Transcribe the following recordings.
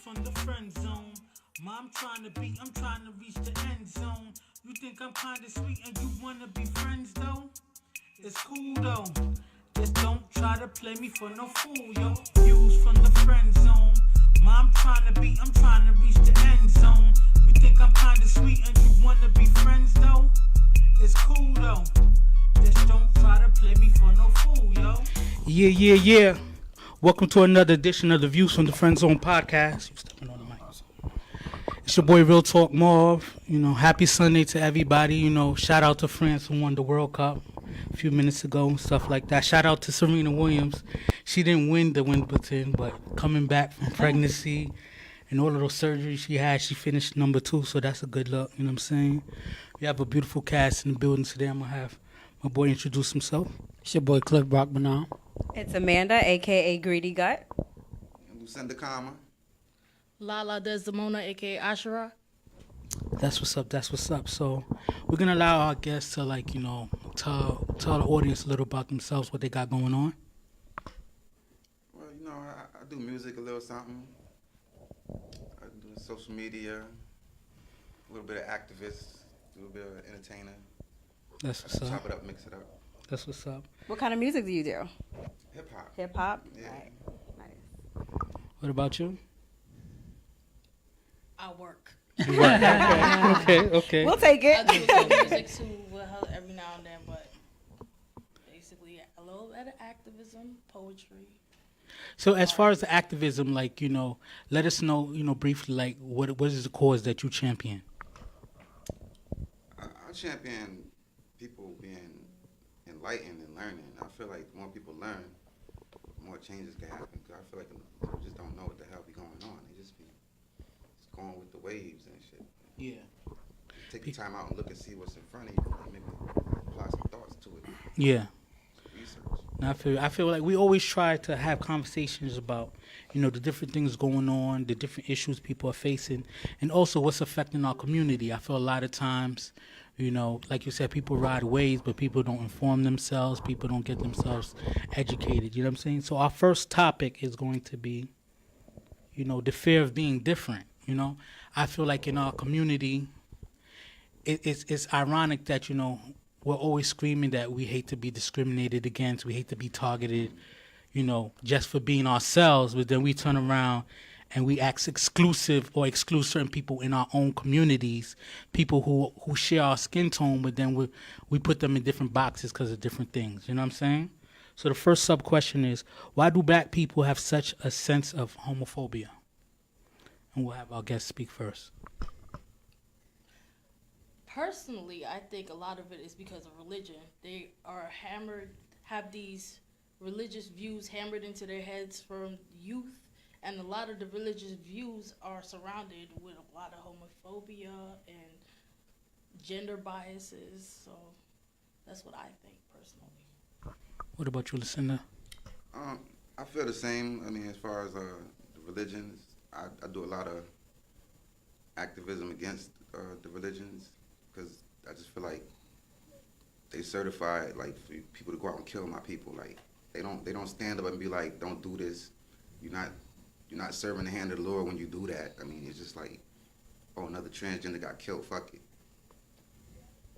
from the friend zone. I'm trying to reach the end zone. You think I'm kinda sweet and you wanna be friends though? It's cool though. Just don't try to play me for no fool, yo. Views from the friend zone. I'm trying to reach the end zone. You think I'm kinda sweet and you wanna be friends though? It's cool though. Just don't try to play me for no fool, yo. Yeah. Welcome to another edition of the Views from the Friend Zone podcast. You stepping on the mic. It's your boy Real Talk Marv. Happy Sunday to everybody. Shout out to France who won the World Cup a few minutes ago and stuff like that. Shout out to Serena Williams. She didn't win the Wimbledon, but coming back from pregnancy and all of those surgeries she had, she finished number 2, so that's a good look. You know what I'm saying? We have a beautiful cast in the building today. I'm going to have my boy introduce himself. It's your boy Cliff Brockman. It's Amanda, a.k.a. Greedy Gut. Lucinda Kama. Lala Desdemona, a.k.a. Ashura. That's what's up. So we're going to allow our guests to, tell the audience a little about themselves, what they got going on. Well, I do music, a little something. I do social media, a little bit of activist, a little bit of entertainer. That's what's up. Chop it up, mix it up. That's what's up. What kind of music do you do? Hip-hop. Hip-hop? Yeah. Right. Nice. What about you? I work. Okay. We'll take I it. do some music too every now and then, but basically a little bit of activism, poetry. So as far as the activism, let us know, briefly, what is the cause that you champion? I champion people being enlightened and learning. I feel like the more people learn, the more changes can happen. 'Cause I feel like people just don't know what the hell be going on. They just be going with the waves and shit. Yeah. Take the time out and look and see what's in front of you and maybe apply some thoughts to it. Yeah. Research. I feel like we always try to have conversations about, the different things going on, the different issues people are facing, and also what's affecting our community. I feel a lot of times, like you said, people ride waves, but people don't inform themselves. People don't get themselves educated. You know what I'm saying? So our first topic is going to be, the fear of being different. I feel like in our community, it's ironic that, we're always screaming that we hate to be discriminated against, we hate to be targeted, just for being ourselves, but then we turn around and we act exclusive or exclude certain people in our own communities, people who share our skin tone, but then we put them in different boxes because of different things. You know what I'm saying? So the first sub-question is, why do black people have such a sense of homophobia? And we'll have our guests speak first. Personally, I think a lot of it is because of religion. They are have these religious views hammered into their heads from youth, and a lot of the religious views are surrounded with a lot of homophobia and gender biases. So that's what I think personally. What about you, Lucinda? I feel the same. I mean, as far as the religions, I do a lot of activism against the religions because I just feel like they certify for people to go out and kill my people. Like they don't stand up and be like, don't do this. You're not serving the hand of the Lord when you do that. I mean, it's just like, oh, another transgender got killed. Fuck it.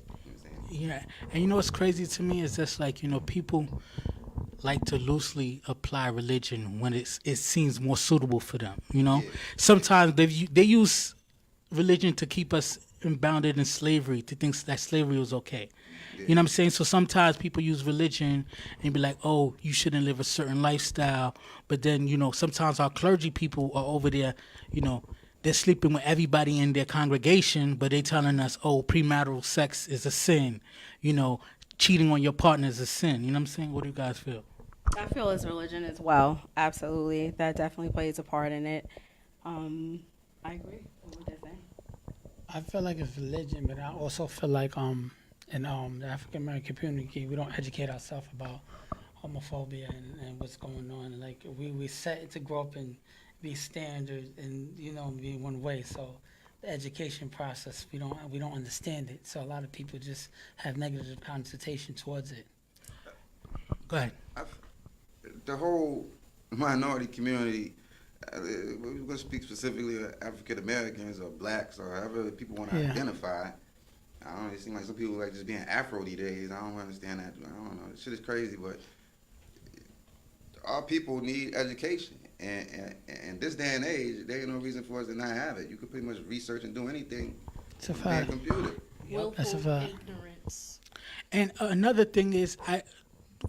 You know what I'm saying? Yeah, and what's crazy to me is just people like to loosely apply religion when it seems more suitable for them. Yeah. Sometimes they use religion to keep us bounded in slavery, to think that slavery was okay. Yeah. You know what I'm saying? So sometimes people use religion and be like, oh, you shouldn't live a certain lifestyle. But then, sometimes our clergy people are over there, they're sleeping with everybody in their congregation, but they telling us, oh, premarital sex is a sin. Cheating on your partner is a sin. You know what I'm saying? What do you guys feel? I feel it's religion as well. Absolutely. That definitely plays a part in it. I agree with what they're saying. I feel like it's religion, but I also feel like in the African American community, we don't educate ourselves about homophobia and what's going on. Like we set to grow up and be standard and be one way. So the education process, we don't understand it. So a lot of people just have negative connotation towards it. Go ahead. The whole minority community, we're going to speak specifically of African Americans or blacks or however people want to Yeah. identify. I don't know. It seems like some people like just being Afro these days. I don't understand that. I don't know. This shit is crazy, but our people need education. And this day and age, there ain't no reason for us to not have it. You can pretty much research and do anything It's a on a fact. computer. That's a Willful fact. ignorance. And another thing is,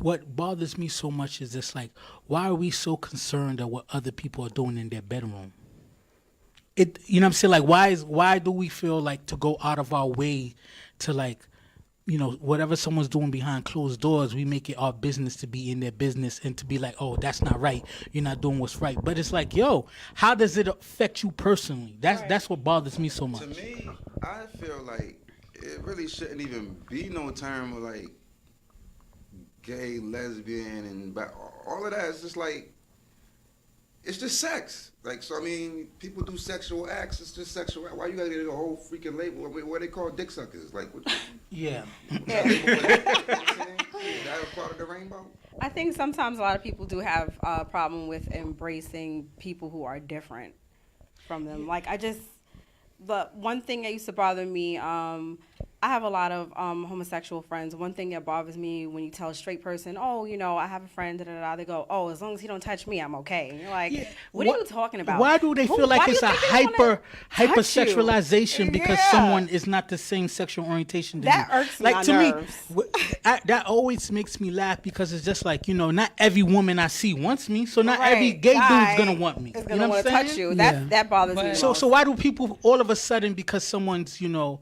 what bothers me so much is this: like, why are we so concerned at what other people are doing in their bedroom? You know what I'm saying? Like, why do we feel like to go out of our way to, like, you know, whatever someone's doing behind closed doors, we make it our business to be in their business and to be like, oh, that's not right. You're not doing what's right. But it's like, yo, how does it affect you personally? That's what bothers me so much. To me, I feel like it really shouldn't even be no term of like gay, lesbian, and all of that. It's just like, it's just sex. Like, so I mean, people do sexual acts. It's just sexual. Why you gotta get a whole freaking label? What they call dick suckers? Like, what? Yeah. Is that a part of the rainbow? I think sometimes a lot of people do have a problem with embracing people who are different from them. Like, the one thing that used to bother me, I have a lot of homosexual friends. One thing that bothers me when you tell a straight person, oh, you know, I have a friend, da da da, they go, oh, as long as he don't touch me, I'm okay. And you're like, Yeah. what are you talking about? Why do they feel like why do it's you a think they wanna touch you? hypersexualization because Yeah. someone is not the same sexual orientation than That you? irks like my to nerves. me, that always makes me laugh because it's just like, you know, not every woman I see wants me, so not every Right. gay Guy dude's gonna want me. is You gonna know what want I'm to saying? touch you. Yeah. That bothers me. So most. why do people all of a sudden, because someone's, you know,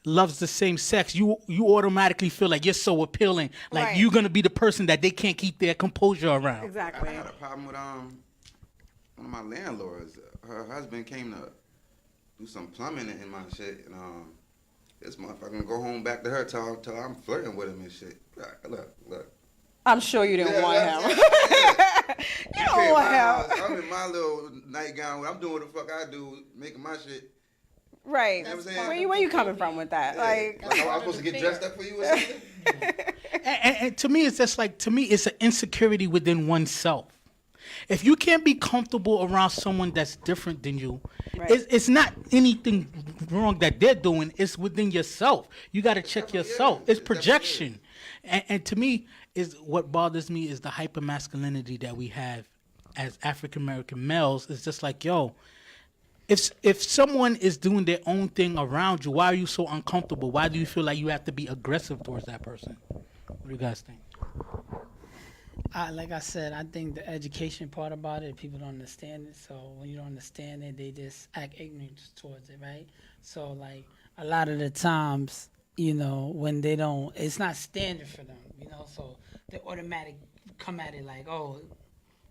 loves the same sex, you automatically feel like you're so appealing, like Right. you're gonna be the person that they can't keep their composure around. I Exactly. had a problem with one of my landlords. Her husband came to do some plumbing in my shit, and this motherfucker gonna go home back to her till I'm flirting with him and shit. Look. I'm sure you didn't Yeah, want that's- him. yeah. You He don't came to want my house. him. I'm in my little nightgown. I'm doing what the fuck I do, making my shit. Right. You know what I'm saying? Where you coming from with that? Yeah. Like, I was supposed to get dressed up for you or something? And to me, it's just like, it's an insecurity within oneself. If you can't be comfortable around someone that's different than you, Right. it's not anything wrong that they're doing. It's within yourself. You got to check definitely yourself. is. It's It definitely projection. And to me, is what bothers me is the hyper masculinity that we have as African American males. It's just like, yo, if someone is doing their own thing around you, why are you so uncomfortable? Why do you feel like you have to be aggressive towards that person? What do you guys think? Like I said, I think the education part about it, people don't understand it. So when you don't understand it, they just act ignorant towards it, right? So like a lot of the times, you know, when they don't, it's not standard for them, you know. So they automatic come at it like, oh,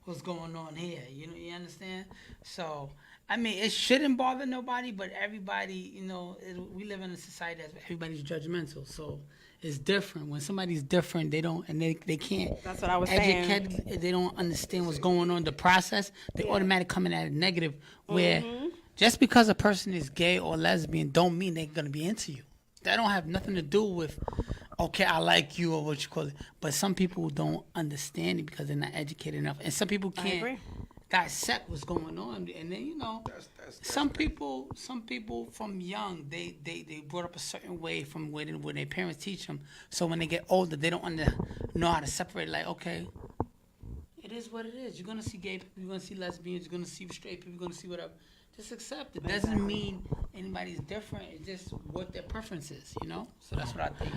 what's going on here? You know, you understand? So I mean, it shouldn't bother nobody, but everybody, you know, we live in a society that everybody's judgmental. So it's different. When somebody's different, they don't, and they can't. That's what I was saying. educate, they don't understand what's going on, the process. They automatically coming at it negative. Where just because a person is gay or lesbian, don't mean they're gonna be into you. That don't have nothing to do with, okay, I like you or what you call it. But some people don't understand it because they're not educated enough, and some people agree. can't dissect what's going on. And then you know, That's some people from young they brought up a certain way from when their parents teach them. So when they get older, they don't know how to separate. Like, okay, it is what it is. You're gonna see gay people, you're gonna see lesbians, you're gonna see straight people, you're gonna see whatever. Just accept it. Doesn't mean anybody's different. It's just what their preference is, you know. So that's what I think.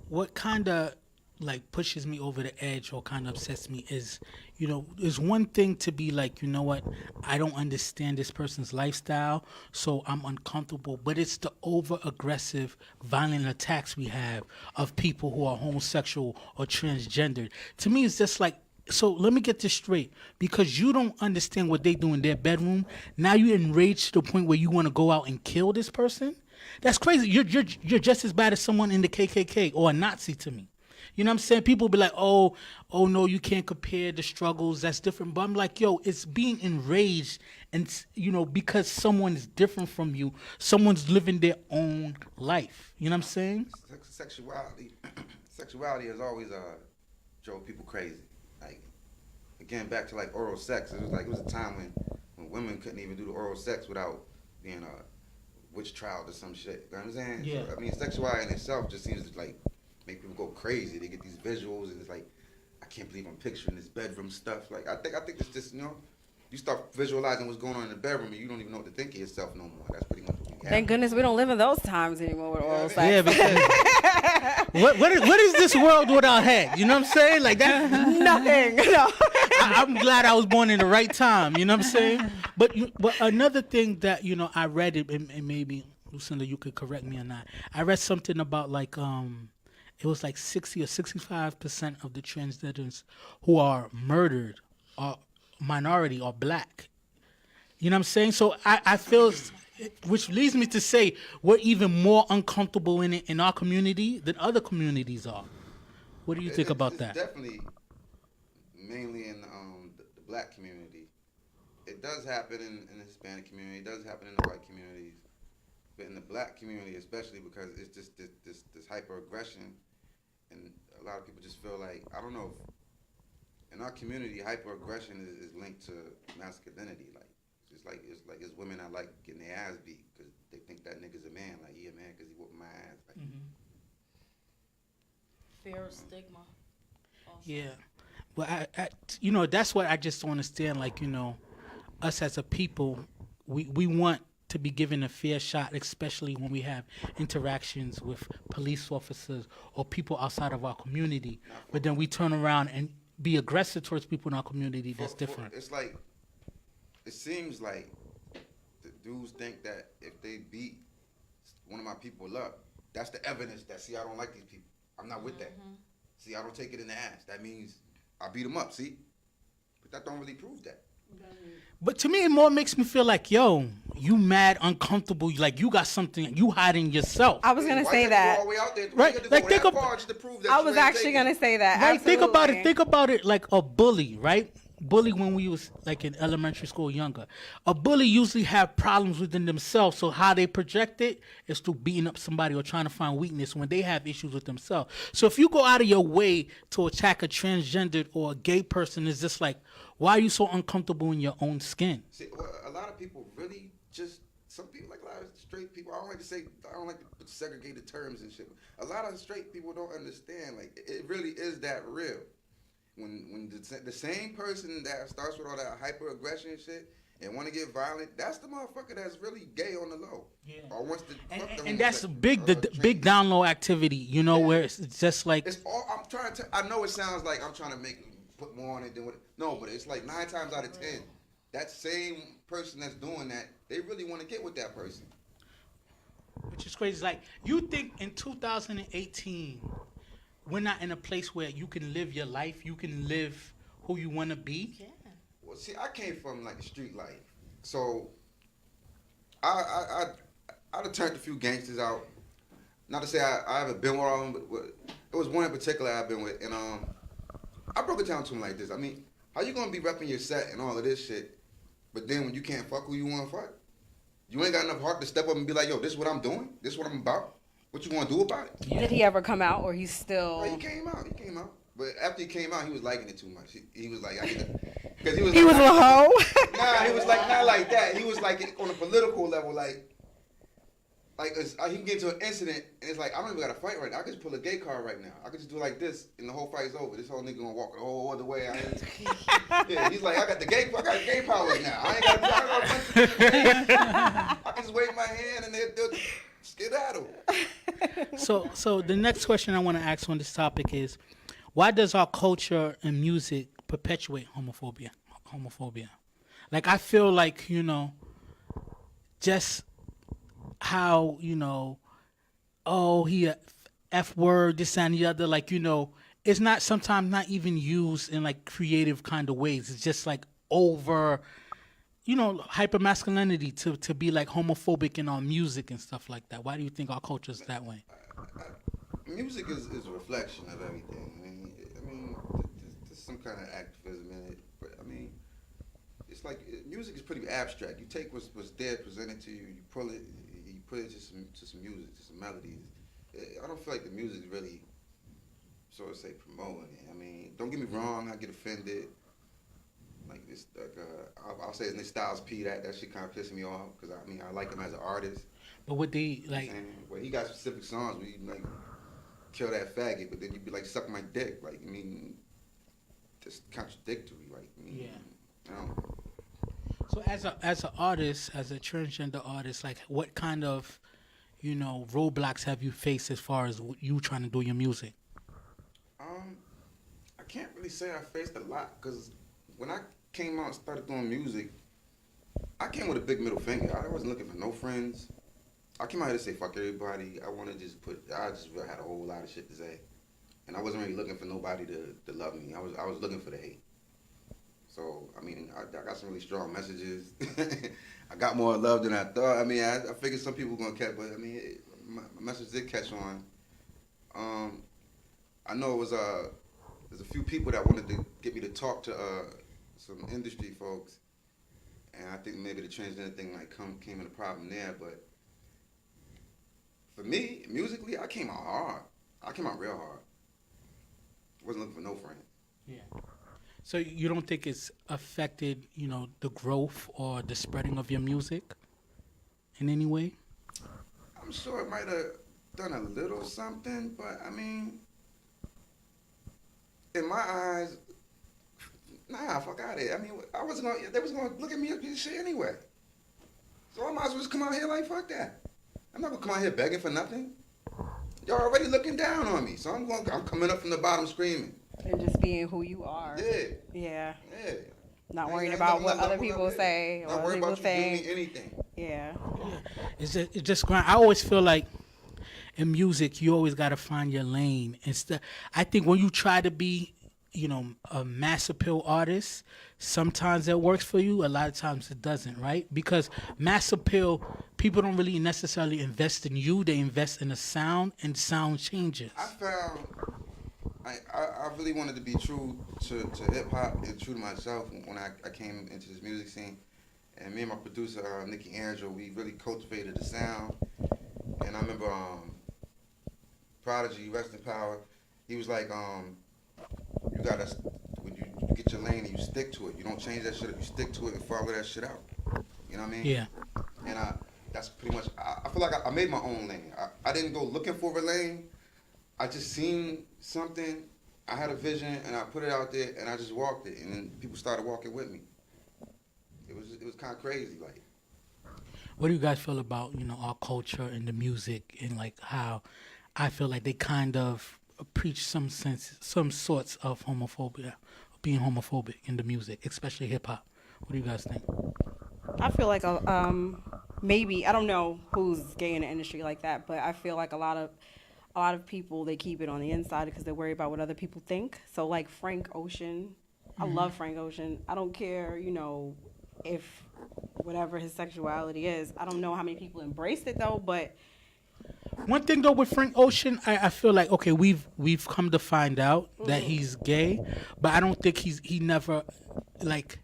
What kind of like pushes me over the edge or kind of upsets me is, you know, there's one thing to be like, you know what, I don't understand this person's lifestyle, so I'm uncomfortable. But it's the over aggressive, violent attacks we have of people who are homosexual or transgendered. To me, it's just like, so let me get this straight. Because you don't understand what they do in their bedroom, now you're enraged to the point where you want to go out and kill this person? That's crazy. You're just as bad as someone in the KKK or a Nazi to me. You know what I'm saying? People be like, oh no, you can't compare the struggles. That's different. But I'm like, yo, it's being enraged, and you know, because someone is different from you, someone's living their own life. You know what I'm saying? Sexuality has always drove people crazy. Like again, back to like oral sex. It was a time when women couldn't even do the oral sex without being witch trial or some shit. You know what I'm saying? Yeah. So, I mean, sexuality in itself just seems to like make people go crazy. They get these visuals and it's like, I can't believe I'm picturing this bedroom stuff. Like I think it's just, you know, you start visualizing what's going on in the bedroom and you don't even know what to think of yourself no more. That's pretty much what we have. Thank goodness we don't live in those times anymore with oral sex. Yeah, because what is this world without head? You know what I'm saying? Like that. Nothing. No. I'm glad I was born in the right time. You know what I'm saying? But another thing that I read it, and maybe Lucinda, you could correct me or not. I read something about like it was like 60 or 65% of the transgenders who are murdered are minority or black. You know what I'm saying? So I feel, which leads me to say we're even more uncomfortable in it in our community than other communities are. What do you think about that? Definitely, mainly in the black community. It does happen in the Hispanic community. It does happen in the white communities. But in the black community, especially because it's just this hyper aggression, and a lot of people just feel like, I don't know, if in our community, hyper aggression is linked to masculinity. Like it's women that like getting their ass beat because they think that nigga's a man. Like, he a man because he whooped my ass. Like, Fear of stigma. Also. Yeah. Well, I that's what I just don't understand. Like, us as a people, we want to be given a fair shot, especially when we have interactions with police officers or people outside of our community. But then we turn around and be aggressive towards people in our community. That's different. It's like, it seems like the dudes think that if they beat one of my people up, that's the evidence that, see, I don't like these people. I'm not with that. See, I don't take it in the ass. That means I beat them up, see? But that don't really prove that. But to me, it more makes me feel like, yo, you mad, uncomfortable, like you got something, you hiding yourself. I was gonna say that. Right, like think about. I was actually gonna say that. Right, Absolutely. think about it like a bully, right? Bully when we was like in elementary school younger. A bully usually have problems within themselves, so how they project it is through beating up somebody or trying to find weakness when they have issues with themselves. So if you go out of your way to attack a transgendered or a gay person, it's just like, why are you so uncomfortable in your own skin? See, well, a lot of people really just, some people, like a lot of straight people, I don't like to put segregated terms and shit. A lot of straight people don't understand, like, it really is that real. When the same person that starts with all that hyper aggression shit and want to get violent, that's the motherfucker that's really gay on the low. Yeah. Or wants to and that's big down low activity, where it's just like, it's all, I'm trying to. I know it sounds like I'm trying to put more on it than what. No, but it's like 9 times out of 10, that same person that's doing that, they really want to get with that person. Which is crazy. Like, you think in 2018, we're not in a place where you can live your life, you can live who you want to be? Yeah. Well, see, I came from like the street life, so I'd have turned a few gangsters out. Not to say I haven't been with all of them, but it was one in particular I've been with, and I broke it down to him like this. I mean, how you gonna be repping your set and all of this shit, but then when you can't fuck who you want to fuck, you ain't got enough heart to step up and be like, yo, this is what I'm doing, this is what I'm about. What you gonna do about it? Yeah. Did he ever come out, or he's still? Well, he came out. But after he came out, he was liking it too much. He was like, because he was. He was a hoe. Nah, he was like not like that. He was like on a political level, like he can get into an incident and it's like, I don't even gotta fight right now. I can just pull a gay card right now. I can just do like this and the whole fight's over. This whole nigga gonna walk the whole other way. Yeah, he's like, I got gay powers now. I ain't gotta. I can just wave my hand and they'll skedaddle. So the next question I want to ask on this topic is, why does our culture and music perpetuate homophobia? Like, I feel like, just how, oh, he a F word, this and the other, like, it's not sometimes not even used in like creative kind of ways. It's just like over, hyper masculinity to be like homophobic in our music and stuff like that. Why do you think our culture is that way? Music is a reflection of everything. I mean, there's some kind of activism in it, but I mean, it's like music is pretty abstract. You take what's there presented to you, you pull it, you put it to some music, to some melodies. I don't feel like the music is really, so to say, promoting it. I mean, don't get me wrong, I get offended, Like this, like I'll say his name Styles P. That shit kind of pissed me off because I mean I like him as an artist. But with the like, Well, he got specific songs where you like kill that faggot, but then you be like suck my dick. Like I mean, just contradictory. Like I mean, Yeah. I don't know. so as an artist, as a transgender artist, like what kind of, roadblocks have you faced as far as you trying to do your music? I can't really say I faced a lot because when I came out and started doing music, I came with a big middle finger. I wasn't looking for no friends. I came out here to say fuck everybody. I just really had a whole lot of shit to say, and I wasn't really looking for nobody to love me. I was looking for the hate. So I mean, I got some really strong messages. I got more love than I thought. I mean, I figured some people were gonna catch, but I mean, my message did catch on. I know it was there's a few people that wanted to get me to talk to some industry folks, and I think maybe the transgender thing came in a problem there. But for me, musically, I came out hard. I came out real hard. Wasn't looking for no friends. Yeah. So you don't think it's affected, the growth or the spreading of your music in any way? I'm sure it might have done a little something, but I mean, in my eyes, nah, fuck out of it. I mean, they was gonna look at me as shit anyway. So I might as well just come out here like fuck that. I'm not gonna come out here begging for nothing. Y'all already looking down on me, so I'm coming up from the bottom screaming. And just being who you are. Yeah. Not worrying about what other people say Not or worried people about you think. doing anything. Yeah. It's just grind. I always feel like in music, you always got to find your lane. I think when you try to be, a mass appeal artist, sometimes it works for you. A lot of times it doesn't, right? Because mass appeal, people don't really necessarily invest in you. They invest in the sound, and sound changes. I found I really wanted to be true to hip hop and true to myself when I came into this music scene. And me and my producer, Nikki Angel, we really cultivated the sound. And I remember Prodigy, Rest in Power, he was like, you gotta, when you get your lane and you stick to it, you don't change that shit up, you stick to it and follow that shit out. You know what I mean? Yeah. And that's pretty much, I feel like I made my own lane. I didn't go looking for a lane. I just seen something, I had a vision, and I put it out there, and I just walked it, and then people started walking with me. It was kind of crazy, like. What do you guys feel about, our culture and the music and like how I feel like they kind of preach some sorts of homophobia, being homophobic in the music, especially hip hop? What do you guys think? I feel like maybe, I don't know who's gay in the industry like that, but I feel like a lot of people, they keep it on the inside because they worry about what other people think. So like Frank Ocean, I love Frank Ocean. I don't care, if whatever his sexuality is. I don't know how many people embraced it though, but one thing though with Frank Ocean, I feel like, okay, we've come to find out that he's gay, but I don't think he never like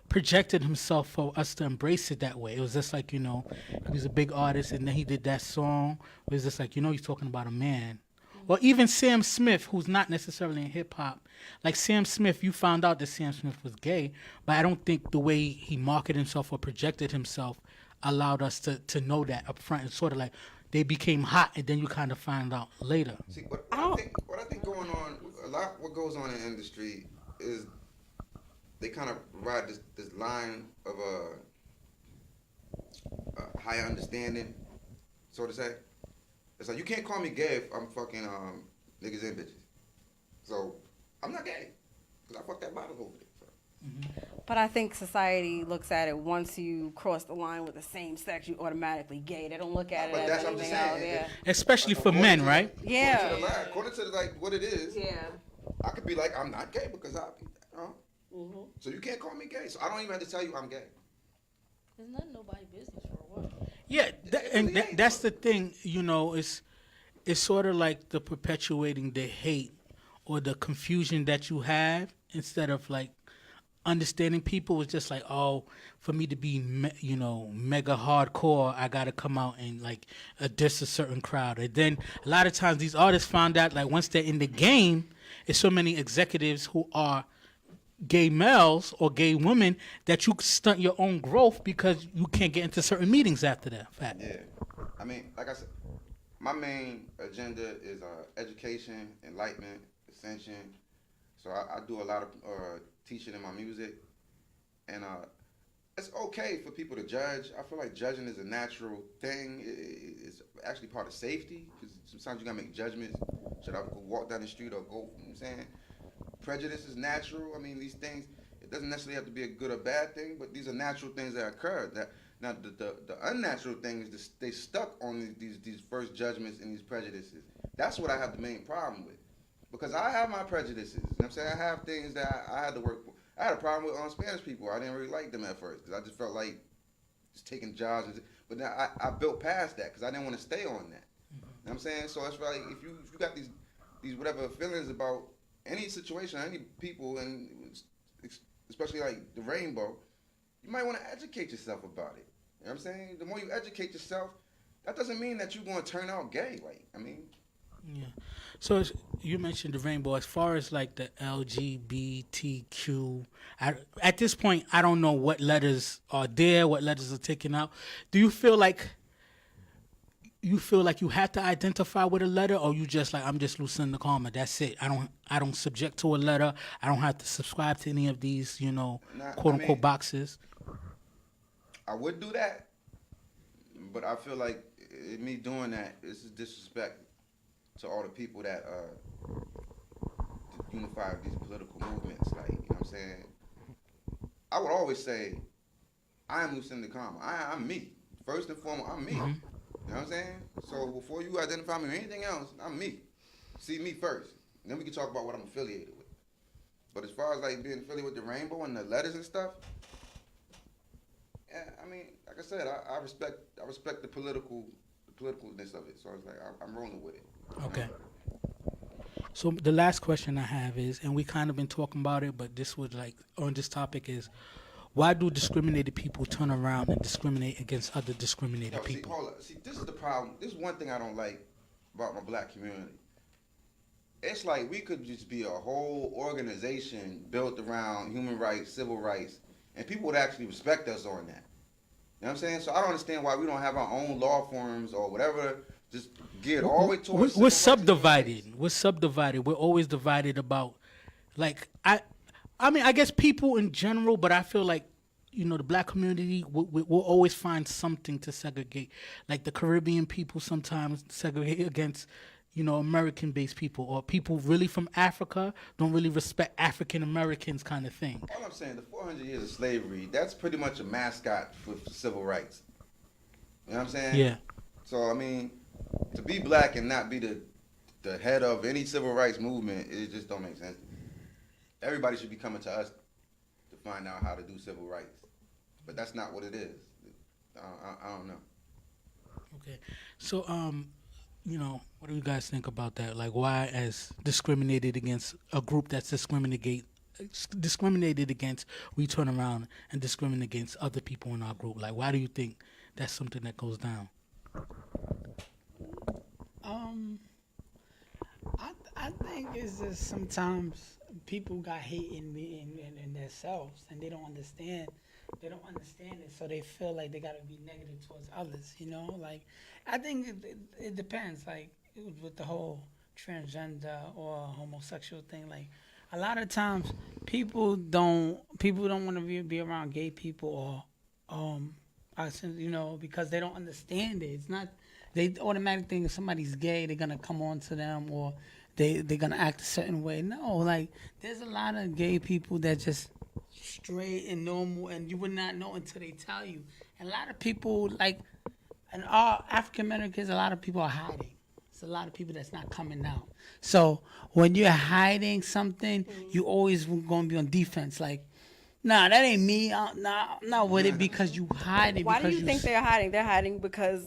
projected himself for us to embrace it that way. It was just like, he was a big artist, and then he did that song. It was just like, he's talking about a man. Or even Sam Smith, who's not necessarily in hip hop. Like Sam Smith, you found out that Sam Smith was gay, but I don't think the way he marketed himself or projected himself allowed us to know that up front. It's sort of like they became hot, and then you kind of find out later. See, what I think going on, a lot what goes on in the industry is they kind of ride this line of a higher understanding, so to say. It's like, you can't call me gay if I'm fucking niggas and bitches. So, I'm not gay, because I fucked that bottle over there. So. But I think society looks at it, once you cross the line with the same sex, you automatically gay. They don't look at it as anything else. Yeah. Especially for men, right? Yeah. According to like what it is, Yeah. I could be like, I'm not gay because so you can't call me gay. So I don't even have to tell you I'm gay. It's not nobody's business for one. Yeah, that's the thing, it's sort of like the perpetuating the hate or the confusion that you have instead of like understanding people. It's just like, oh, for me to be, mega hardcore, I got to come out and like diss a certain crowd. And then a lot of times these artists found out like once they're in the game, there's so many executives who are gay males or gay women that you stunt your own growth because you can't get into certain meetings after that fact. Yeah, I mean, like I said, my main agenda is education, enlightenment, ascension. So I do a lot of teaching in my music, and it's okay for people to judge. I feel like judging is a natural thing. It's actually part of safety, because sometimes you gotta make judgments. Should I go walk down the street or go? You know what I'm saying? Prejudice is natural. I mean, these things, it doesn't necessarily have to be a good or bad thing, but these are natural things that occur. That now the unnatural thing is to stay stuck on these first judgments and these prejudices. That's what I have the main problem with, because I have my prejudices. You know what I'm saying? I have things that I had to work for. I had a problem with Spanish people. I didn't really like them at first because I just felt like just taking jobs. But now I built past that because I didn't want to stay on that. You know what I'm saying? So it's like if you got these whatever feelings about any situation, any people, and especially like the rainbow, you might want to educate yourself about it. You know what I'm saying? The more you educate yourself, that doesn't mean that you're going to turn out gay. Like, I mean. Yeah. So you mentioned the rainbow. As far as like the LGBTQ, at this point, I don't know what letters are there, what letters are taken out. Do you feel like you have to identify with a letter, or you just like, I'm just Lucinda Karma, that's it? I don't subject to a letter. I don't have to subscribe to any of these, quote unquote boxes. I would do that, but I feel like me doing that is disrespect to all the people that unify these political movements. Like, you know what I'm saying? I would always say, I am Lucinda Karma. I'm me. First and foremost, I'm me. Mm-hmm. You know what I'm saying? So before you identify me or anything else, I'm me. See me first. Then we can talk about what I'm affiliated with. But as far as like being affiliated with the rainbow and the letters and stuff, yeah, I mean, like I said, I respect the politicalness of it. So I was like, I'm rolling with it. Okay. So the last question I have is, and we kind of been talking about it, but this was like on this topic is, why do discriminated people turn around and discriminate against other discriminated people? Hold up. See, this is the problem. This is one thing I don't like about my black community. It's like we could just be a whole organization built around human rights, civil rights, and people would actually respect us on that. You know what I'm saying? So I don't understand why we don't have our own law forms or whatever, just geared all the way towards We're subdivided. We're subdivided. We're always divided about, like, I mean, I guess people in general, but I feel like, the black community will always find something to segregate. Like the Caribbean people sometimes segregate against, American-based people, or people really from Africa don't really respect African Americans kind of thing. All I'm saying, the 400 years of slavery, that's pretty much a mascot for civil rights. You know what I'm saying? Yeah. So, I mean, to be black and not be the head of any civil rights movement, it just don't make sense. Everybody should be coming to us to find out how to do civil rights. But that's not what it is. I don't know. Okay. So, what do you guys think about that? Like, why, as discriminated against a group that's discriminated against, we turn around and discriminate against other people in our group? Like, why do you think that's something that goes down? I think it's just sometimes people got hate in themselves, and they don't understand. They don't understand it, so they feel like they gotta be negative towards others. Like I think it depends. Like with the whole transgender or homosexual thing, like a lot of times people don't want to be around gay people or because they don't understand it. It's not, they automatically think if somebody's gay, they're gonna come on to them, or they're gonna act a certain way. No, like there's a lot of gay people that just straight and normal, and you would not know until they tell you. And a lot of people, like, and our African Americans, a lot of people are hiding. It's a lot of people that's not coming out. So when you're hiding something, you always going to be on defense. Like, nah, that ain't me. I'm not with it, because you hide it. Why do you think they're hiding? They're hiding because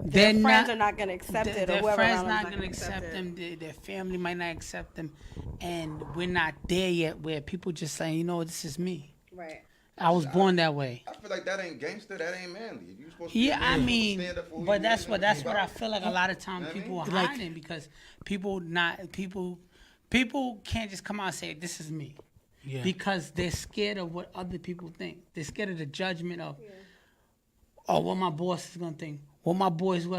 their friends are not going to accept it, or their whoever friends around not them going to accept them. Their family might not accept them, and we're not there yet where people just saying, this is me. Right. I was born that way. I feel like that ain't gangster. That ain't manly. You supposed to Yeah, be I manly, mean, stand up for who but you that's is what and I about. feel like a lot of times people are Like- hiding, because people can't just come out and say, this is me. Yeah. because they're scared of what other people think. They're scared of the judgment of, oh, what my boss is gonna think. What my boys who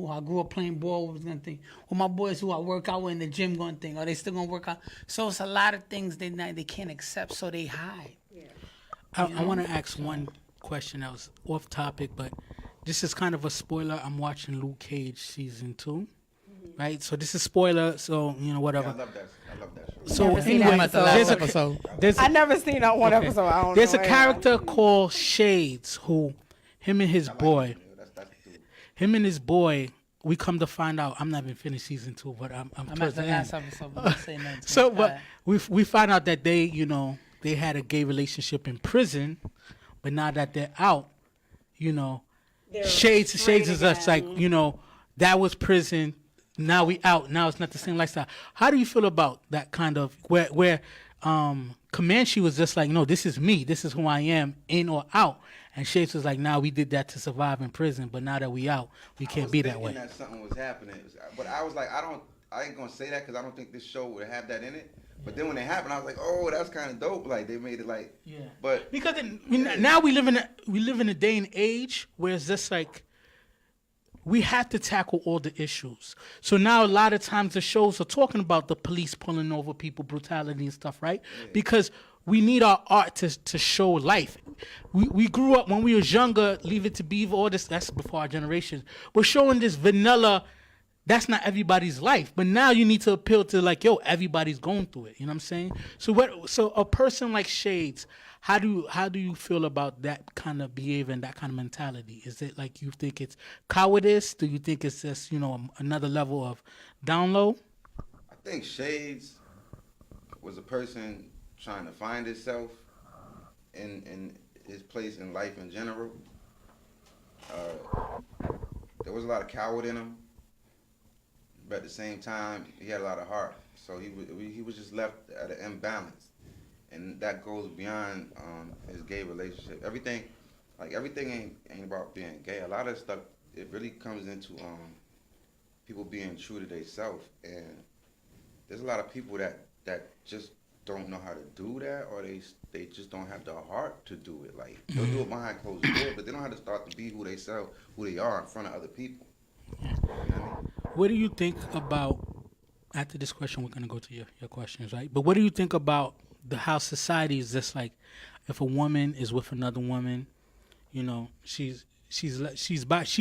I grew up playing ball was gonna think. What my boys who I work out with in the gym gonna think. Are they still gonna work out? So it's a lot of things they can't accept, so they hide. I want to ask one question that was off topic, but this is kind of a spoiler. I'm watching Luke Cage season 2, right? So this is spoiler. So whatever. Yeah, I love that show. So Never seen anyway, that episode. there's I a, never seen that one episode. I don't there's know a character called Shades who, him and his boy, That's the dude. him and his boy. We come to find out. I'm not even finished season 2, but I'm I'm towards at the the last end. episode, but don't say nothing. to So, me. but we find out that they had a gay relationship in prison, but now that they're out, Shades is just like that was prison. Now we out. Now it's not the same lifestyle. How do you feel about that kind of where Comanche was just like, no, this is me. This is who I am, in or out. And Shades was like, nah, we did that to survive in prison, but now that we out, we can't be that way. That something was happening, but I was like, I ain't gonna say that because I don't think this show would have that in it. But then when it happened, I was like, oh, that's kind of dope. Like they made it like, But Because now we live in a day and age where it's just like we have to tackle all the issues. So now a lot of times the shows are talking about the police pulling over people, brutality and stuff, right? Because we need our art to show life. We grew up when we was younger, Leave It to Beaver, all this, that's before our generation. We're showing this vanilla, that's not everybody's life. But now you need to appeal to like, yo, everybody's going through it. You know what I'm saying? So a person like Shades, how do you feel about that kind of behavior and that kind of mentality? Is it like you think it's cowardice? Do you think it's just, another level of down low? I think Shades was a person trying to find himself in his place in life in general. There was a lot of coward in him, but at the same time, he had a lot of heart. So he was just left at an imbalance, and that goes beyond his gay relationship. Everything ain't about being gay. A lot of stuff, it really comes into people being true to themselves, and there's a lot of people that just don't know how to do that, or they just don't have the heart to do it. Like they'll do it behind closed doors, but they don't have to start to be who they are in front of other people. You know what I mean? What do you think about, after this question, we're going to go to your questions, right? But what do you think about how society is just like, if a woman is with another woman, she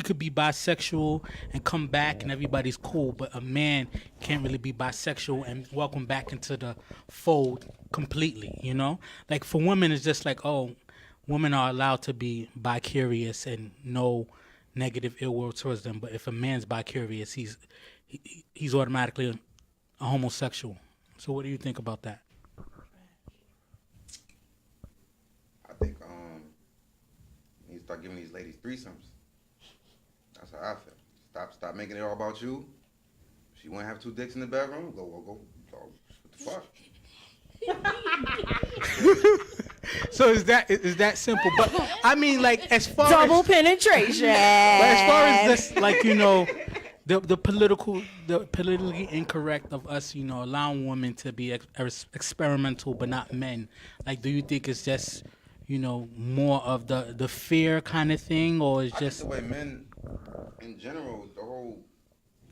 could be bisexual and come back and everybody's cool, but a man can't really be bisexual and welcome back into the fold completely, Like for women, it's just like, oh, women are allowed to be bi-curious and no negative ill will towards them, but if a man's bi-curious, he's automatically a homosexual. So what do you think about that? I think you start giving these ladies threesomes. That's how I feel. Stop making it all about you. If you want to have 2 dicks in the bedroom, go. What the fuck? So is that simple? But I mean, like as far double as, penetration. but as far as this, like the politically incorrect of us, allowing women to be experimental, but not men. Like, do you think it's just more of the fear kind of thing, or is just the way men in general, the whole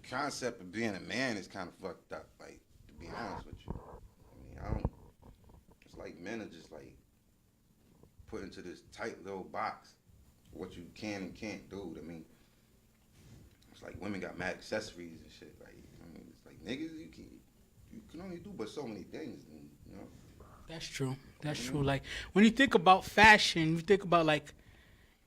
concept of being a man is kind of fucked up. Like, to be honest with you, it's like men are just like put into this tight little box for what you can and can't do. I mean, it's like women got mad accessories and shit. Like, it's like niggas, you can only do but so many things, That's true. That's true. Like when you think about fashion, you think about like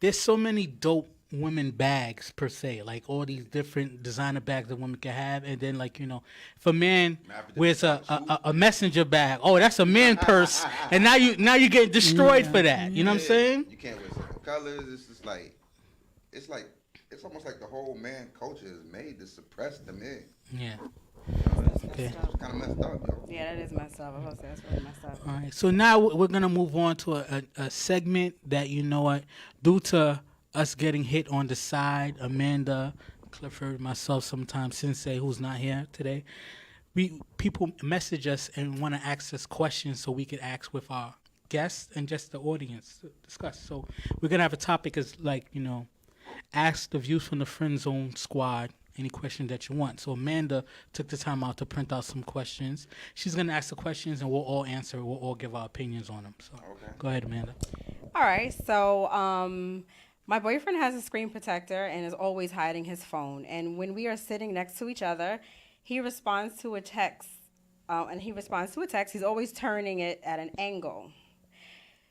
there's so many dope women bags per se, like all these different designer bags that women can have, and then like if a man wears a messenger bag, oh that's a man purse, and now you're getting destroyed for that. You know what I'm saying? You can't wear certain colors. It's just like it's almost like the whole man culture is made to suppress the men. Yeah. Okay. It's kind of messed up, yo. Yeah, that is messed up. I was gonna say that's really messed up. All right. So now we're gonna move on to a segment that due to us getting hit on the side, Amanda, Clifford, myself, sometimes Sensei, who's not here today, people message us and want to ask us questions so we could ask with our guests and just the audience to discuss. So we're gonna have a topic is like, ask the Views from the Friend Zone squad any question that you want. So Amanda took the time out to print out some questions. She's gonna ask the questions and we'll all answer. We'll all give our opinions on them. So Go ahead, Amanda. All right. So my boyfriend has a screen protector and is always hiding his phone. And when we are sitting next to each other, he responds to a text. He's always turning it at an angle.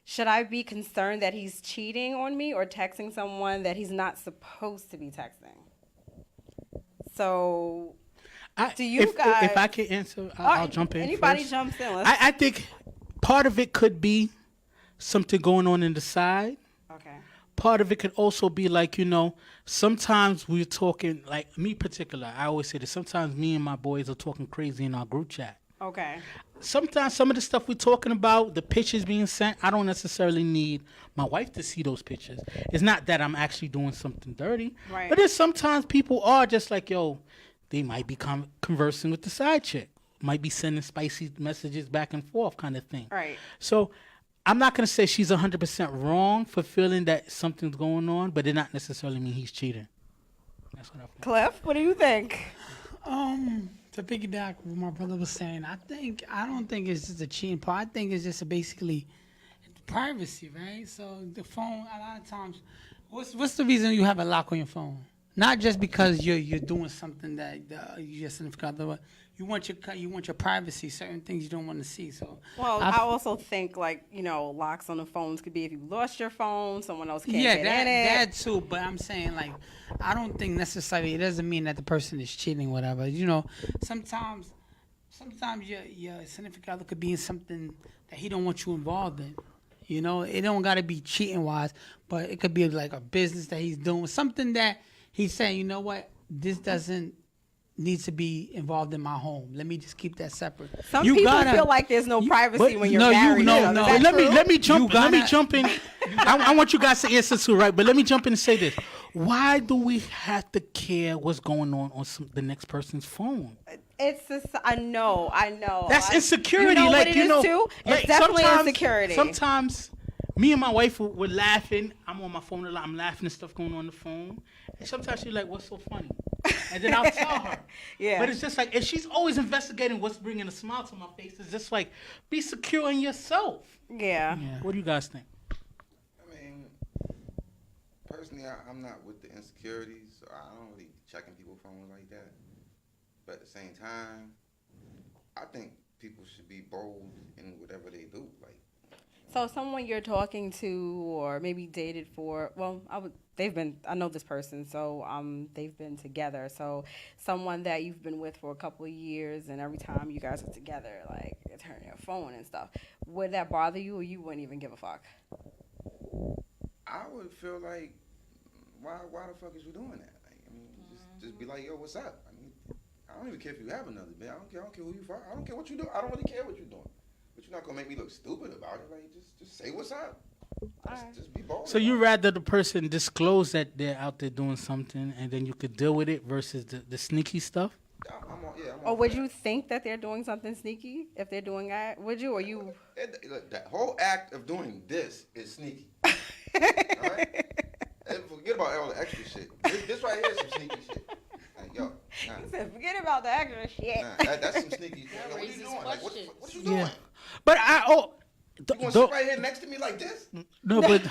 Should I be concerned that he's cheating on me or texting someone that he's not supposed to be texting? So, do you guys... If I can answer, I'll jump in Anybody first. jumps in. I think part of it could be something going on in the side. Okay. Part of it could also be like, sometimes we're talking, like me particular, I always say that sometimes me and my boys are talking crazy in our group chat. Okay. Sometimes some of the stuff we're talking about, the pictures being sent, I don't necessarily need my wife to see those pictures. It's not that I'm actually doing something dirty. Right. But there's sometimes people are just like, they might be conversing with the side chick. Might be sending spicy messages back and forth kind of thing. Right. So I'm not going to say she's 100% wrong for feeling that something's going on, but it not necessarily mean he's cheating. That's what I feel. Cliff, what do you think? To piggyback what my brother was saying, I don't think it's just a cheating part. I think it's just basically privacy, right? So the phone, a lot of times, what's the reason you have a lock on your phone? Not just because you're doing something that you just significant other. You want your privacy. Certain things you don't want to see. So I also think locks on the phones could be if you lost your phone, someone else can't get in it. That too. But I'm saying I don't think necessarily it doesn't mean that the person is cheating, whatever. Sometimes your significant other could be in something that he don't want you involved in. It don't gotta be cheating wise, but it could be like a business that he's doing, something that he's saying, you know what, this doesn't need to be involved in my home. Let me just keep that separate. Some people feel like there's no privacy when you're married. No. Let me jump in. I want you guys to answer too, right? But let me jump in and say this. Why do we have to care what's going on the next person's phone? It's just, I know. That's insecurity. You know what it is too? It's definitely insecurity. Sometimes me and my wife we're laughing. I'm on my phone a lot. I'm laughing and stuff going on the phone. And sometimes she's like, what's so funny? And then I'll tell her. Yeah. But it's just like, and she's always investigating what's bringing a smile to my face. It's just like, be secure in yourself. Yeah. What do you guys think? I mean, personally, I'm not with the insecurities, so I don't really be checking people's phones like that. But at the same time, I think people should be bold in whatever they do. So someone you're talking to or maybe dated for, I know this person, so they've been together. So someone that you've been with for a couple of years and every time you guys are together, you turn your phone and stuff. Would that bother you or you wouldn't even give a fuck? I would feel like, why the fuck is you doing that? Just be like, yo, what's up? I don't even care if you have another man. I don't care who you fuck. I don't care what you do. I don't really care what you're doing. But you're not gonna make me look stupid about it. Just say what's up. Just be bold. So you rather the person disclose that they're out there doing something and then you could deal with it versus the sneaky stuff? Or would you think that they're doing something sneaky if they're doing that? Would you or you? That whole act of doing this is sneaky. All right? And forget about all the extra shit. This right here is some sneaky shit. Yo, He said, forget about the extra shit. That's some sneaky shit. What are you doing? What you doing? But you want to sit right here next to me like this? No, but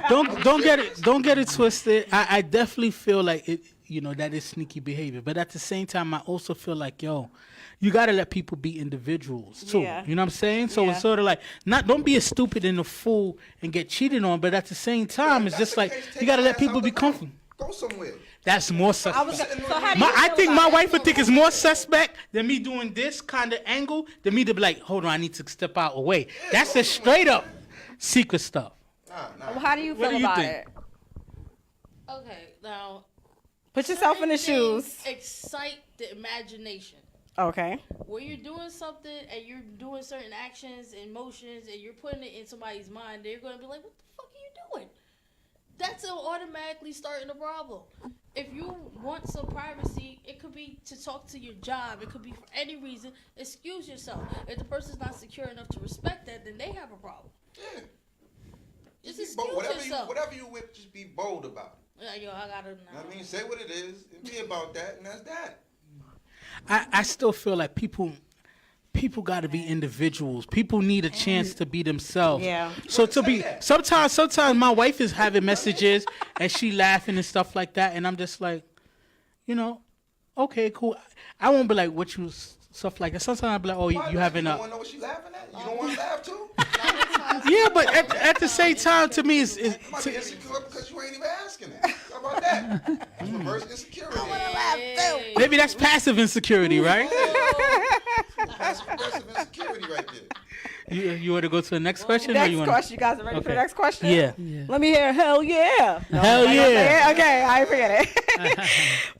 don't get it twisted. I definitely feel like it. That is sneaky behavior. But at the same time, I also feel like you gotta let people be individuals too. Yeah. You know what I'm saying? So it's sort of like don't be a stupid and a fool and get cheated on. But at the same time, it's just like you gotta let people be comfortable. Go somewhere. That's more suspect. I think my wife would think it's more suspect than me doing this kind of angle than me to be like, hold on, I need to step out away. That's just straight up secret stuff. Well, how do you feel about it? Okay, now put yourself in the shoes. Excite the imagination. Okay. When you're doing something and you're doing certain actions and motions and you're putting it in somebody's mind, they're going to be like, what the fuck are you doing? that's automatically starting a problem. If you want some privacy, it could be to talk to your job. It could be for any reason. Excuse yourself. If the person's not secure enough to respect that, then they have a problem. Yeah. Just Be excuse bold. yourself. Whatever you with, just be bold about it. Yeah, yo, I gotta know. You know what I mean, say what it is and be about that, and that's that. I still feel like people got to be individuals. People need a chance to be themselves. Yeah. So to be sometimes my wife is having messages and she laughing and stuff like that, and I'm just like, okay, cool. I won't be like what you stuff like that. Sometimes I'll be like, oh, you having You a. don't want to know what she laughing at? You don't want to laugh too? Yeah, but at the same time, to me, it's You might be insecure because you ain't even asking it. How about that? That's reverse insecurity. maybe that's passive insecurity, right? That's progressive insecurity right there. You want to go to the next question? or Next you wanna... question. You guys are ready for the Okay. next question? Yeah. Let me hear hell yeah. No, Hell I'm not gonna yeah. say it? Okay, I forget it.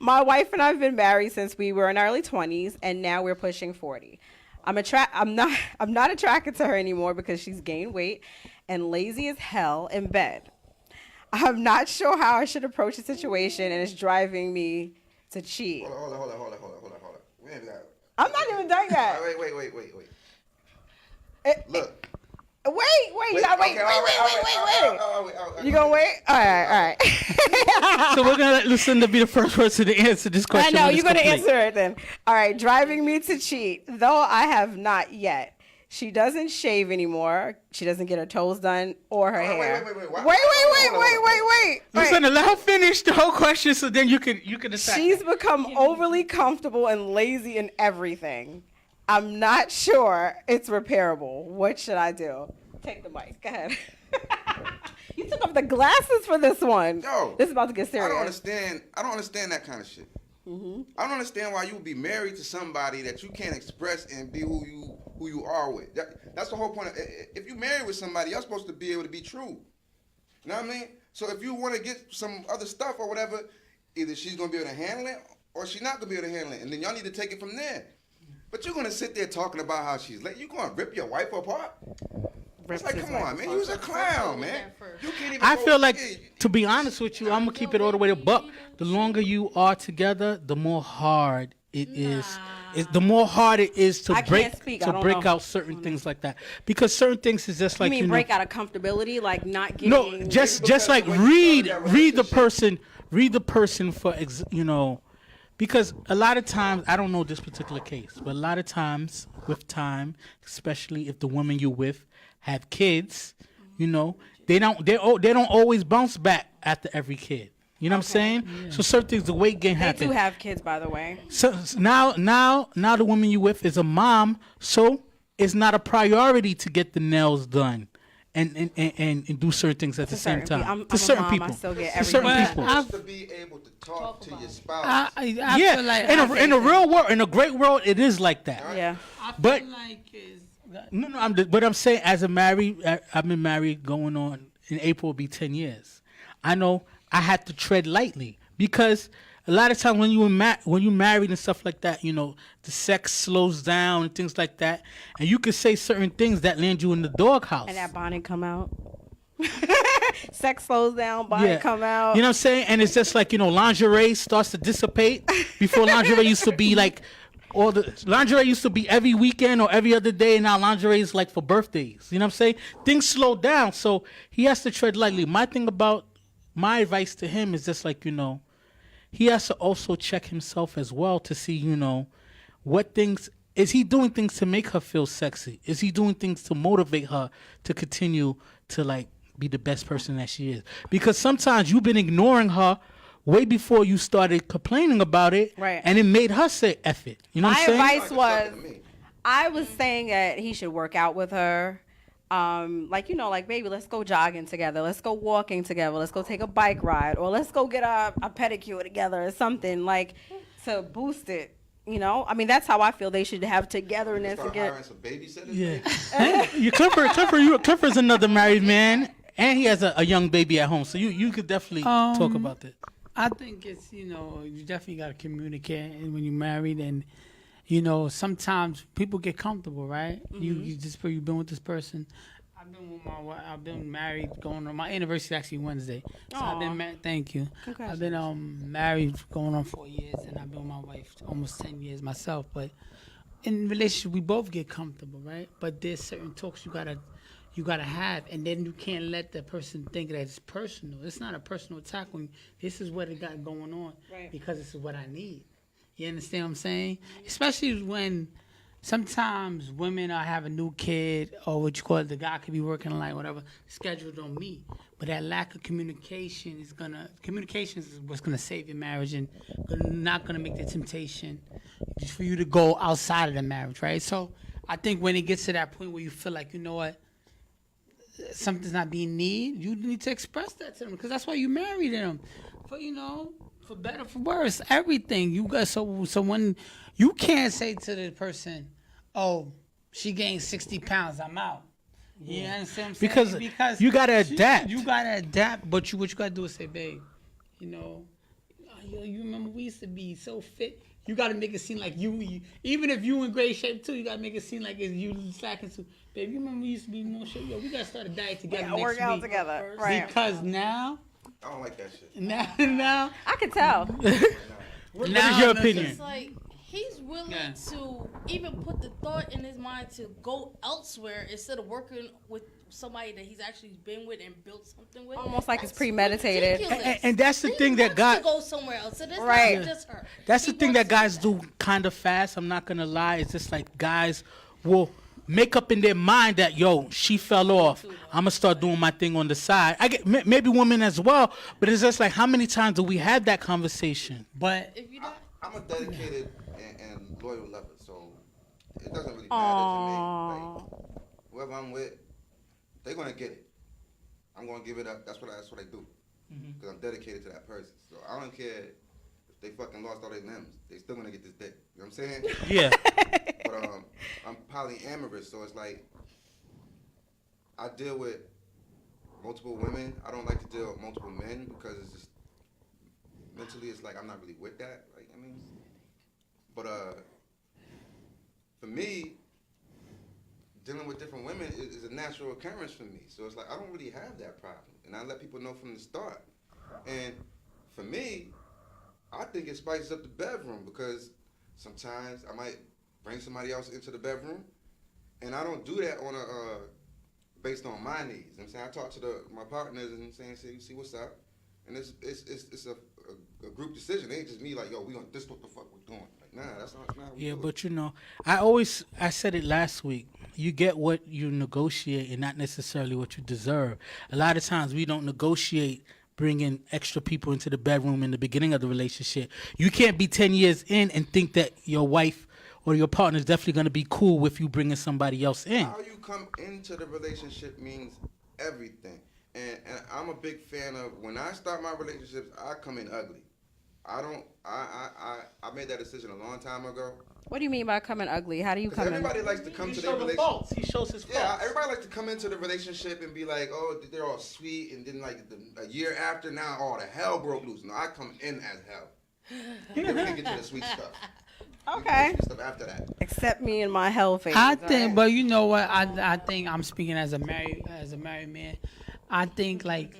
My wife and I have been married since we were in our early 20s, and now we're pushing 40. I'm not attracted to her anymore because she's gained weight and lazy as hell in bed. I'm not sure how I should approach the situation, and it's driving me to cheat. Hold on. Wait a minute. I'm not even done yet. Wait. Look. Wait. You gotta wait. Wait. You gonna wait? All right. So we're gonna let Lucinda be the first person to answer this I question. know when you're it's gonna complete. answer it then. All right, driving me to cheat, though I have not yet. She doesn't shave anymore. She doesn't get her toes done or her hair. Wait. Lucinda, let her finish the whole question, so then you can decide. She's become overly comfortable and lazy in everything. I'm not sure it's repairable. What should I do? Take the mic. Go ahead. You took off the glasses for this one. Yo, This is about to get serious. I don't understand that kind of shit. I don't understand why you would be married to somebody that you can't express and be who you are with. That's the whole point. If you married with somebody, you're supposed to be able to be true. You know what I mean? So if you want to get some other stuff or whatever, either she's gonna be able to handle it or she's not gonna be able to handle it, and then y'all need to take it from there. But you're gonna sit there talking about how she's late. You gonna rip your wife apart? It's like, come on, man. You was a clown, man. You can't even I go- feel like, yeah, to be honest with you, I'm gonna keep it all the way to buck. The longer you are together, the more hard it is. The more hard it is to I break can't speak. I don't break know. out certain things like that, because certain things is just You like mean break out of comfortability, like not getting? No, just like when you read started that read the person for because a lot of times, I don't know this particular case, but a lot of times with time, especially if the woman you're with have kids, they don't always bounce back after every kid. You know what I'm saying? Yeah. So certain things, the weight gain They happen. do have kids, by the way. So now the woman you with is a mom, so it's not a priority to get the nails done and do certain things at the same time. I'm to a certain mom, people. I still get To certain everything. people. You're supposed to be able to talk to your spouse. I Yeah, feel like in a real world, in a great world, it is like that. Yeah. I feel but- like is No, but I'm saying, as a I've been married going on in April will be 10 years. I know I had to tread lightly because a lot of times when you married and stuff like that, the sex slows down and things like that, and you can say certain things that land you in the doghouse. And that bonnet come out. Sex slows down, bonnet come out. You know what I'm saying? And it's just like, lingerie starts to dissipate. Before lingerie used to be like, lingerie used to be every weekend or every other day, and now lingerie is like for birthdays. You know what I'm saying? Things slow down, so he has to tread lightly. My advice to him is just like, he has to also check himself as well to see, what things, is he doing things to make her feel sexy? Is he doing things to motivate her to continue to like be the best person that she is? Because sometimes you've been ignoring her way before you started complaining about it, Right. and it made her say F it. You know what I'm saying? My advice Like was, talking to me. I was saying that he should work out with her. Like baby, let's go jogging together. Let's go walking together. Let's go take a bike ride, or let's go get a pedicure together or something like to boost it. I mean, that's how I feel they should have togetherness. Start To get, hiring some babysitters. Yeah. Clifford's another married man, and he has a young baby at home. So you could definitely talk about that. I think it's you definitely got to communicate when you're married, and sometimes people get comfortable, right? You just you've been with this person. I've been with my wife. I've been married. Going on my anniversary is actually Wednesday. So I've Aw. been married. Thank you. I've been married going on 4 years, and I've been with my wife almost 10 years myself. But in relationship, we both get comfortable, right? But there's certain talks you gotta have, and then you can't let the person think that it's personal. It's not a personal attack when this is what it got going on because this is what I need. You understand what I'm saying? Especially when sometimes women are having a new kid or what you call it, the guy could be working like whatever, scheduled on me. But that lack of communication is what's gonna save your marriage and not gonna make the temptation just for you to go outside of the marriage, right? So I think when it gets to that point where you feel like, you know what, something's not being needed, you need to express that to them because that's why you married them. For better, for worse, everything. You got so when you can't say to the person, "Oh, she gained 60 pounds, I'm out." You understand what I'm saying? Because you gotta adapt. You gotta adapt, but what you gotta do is say, "Babe, you remember we used to be so fit." You gotta make it seem like you even if you in great shape too, you gotta make it seem like it's you slacking too. Babe, you remember we used to be more shape? Yo, we gotta start a diet together next work out week. together, right? Because now, I don't like that shit. now, I can tell. What is your opinion? It's like he's willing Yeah. to even put the thought in his mind to go elsewhere instead of working with somebody that he's actually been with and built something with. Almost like it's That's premeditated. ridiculous. And that's the He thing that wants God. to go somewhere else. So that's Right. not just her. That's He the thing that wants guys to do kind of fast. I'm not gonna lie. It's just like guys will make up in their mind that yo, she fell off. I'm gonna start doing my thing on the side. I get maybe women as well, but it's just like how many times do we have that conversation? but If you don't, I'm a dedicated and loyal lover, so it doesn't really matter to me. Like, whoever I'm with, they're gonna get it. I'm gonna give it up. That's what I do. Because I'm dedicated to that person. So I don't care if they fucking lost all their limbs. They still gonna get this dick. You know what I'm saying? Yeah. But I'm polyamorous, so it's like I deal with multiple women. I don't like to deal with multiple men because it's just mentally it's like I'm not really with that. Like I mean, but for me, dealing with different women is a natural occurrence for me. So it's like I don't really have that problem, and I let people know from the start. And for me, I think it spices up the bedroom because sometimes I might bring somebody else into the bedroom, and I don't do that on a based on my needs. You know what I'm saying I talk to my partners and saying, see what's up, and it's a group decision. It ain't just me like, yo, we gonna this what the fuck we're doing. Like, nah, that's not how we Yeah, do it. but I said it last week. You get what you negotiate and not necessarily what you deserve. A lot of times we don't negotiate bringing extra people into the bedroom in the beginning of the relationship. You can't be 10 years in and think that your wife or your partner is definitely going to be cool with you bringing somebody else in. How you come into the relationship means everything. And I'm a big fan of when I start my relationships, I come in ugly. I made that decision a long time ago. What do you mean by coming ugly? How do you Because come in? everybody likes to come He to their shows the relationship. faults. He shows his faults. Yeah, everybody likes to come into the relationship and be like, oh, they're all sweet, and then like a year after, now all the hell broke loose. No, I come in as hell. Then we can get to the sweet stuff. Okay. We can get to the stuff after that. Accept me in my hell phase. I think, alright? but you know what? I think I'm speaking as a married man. I think like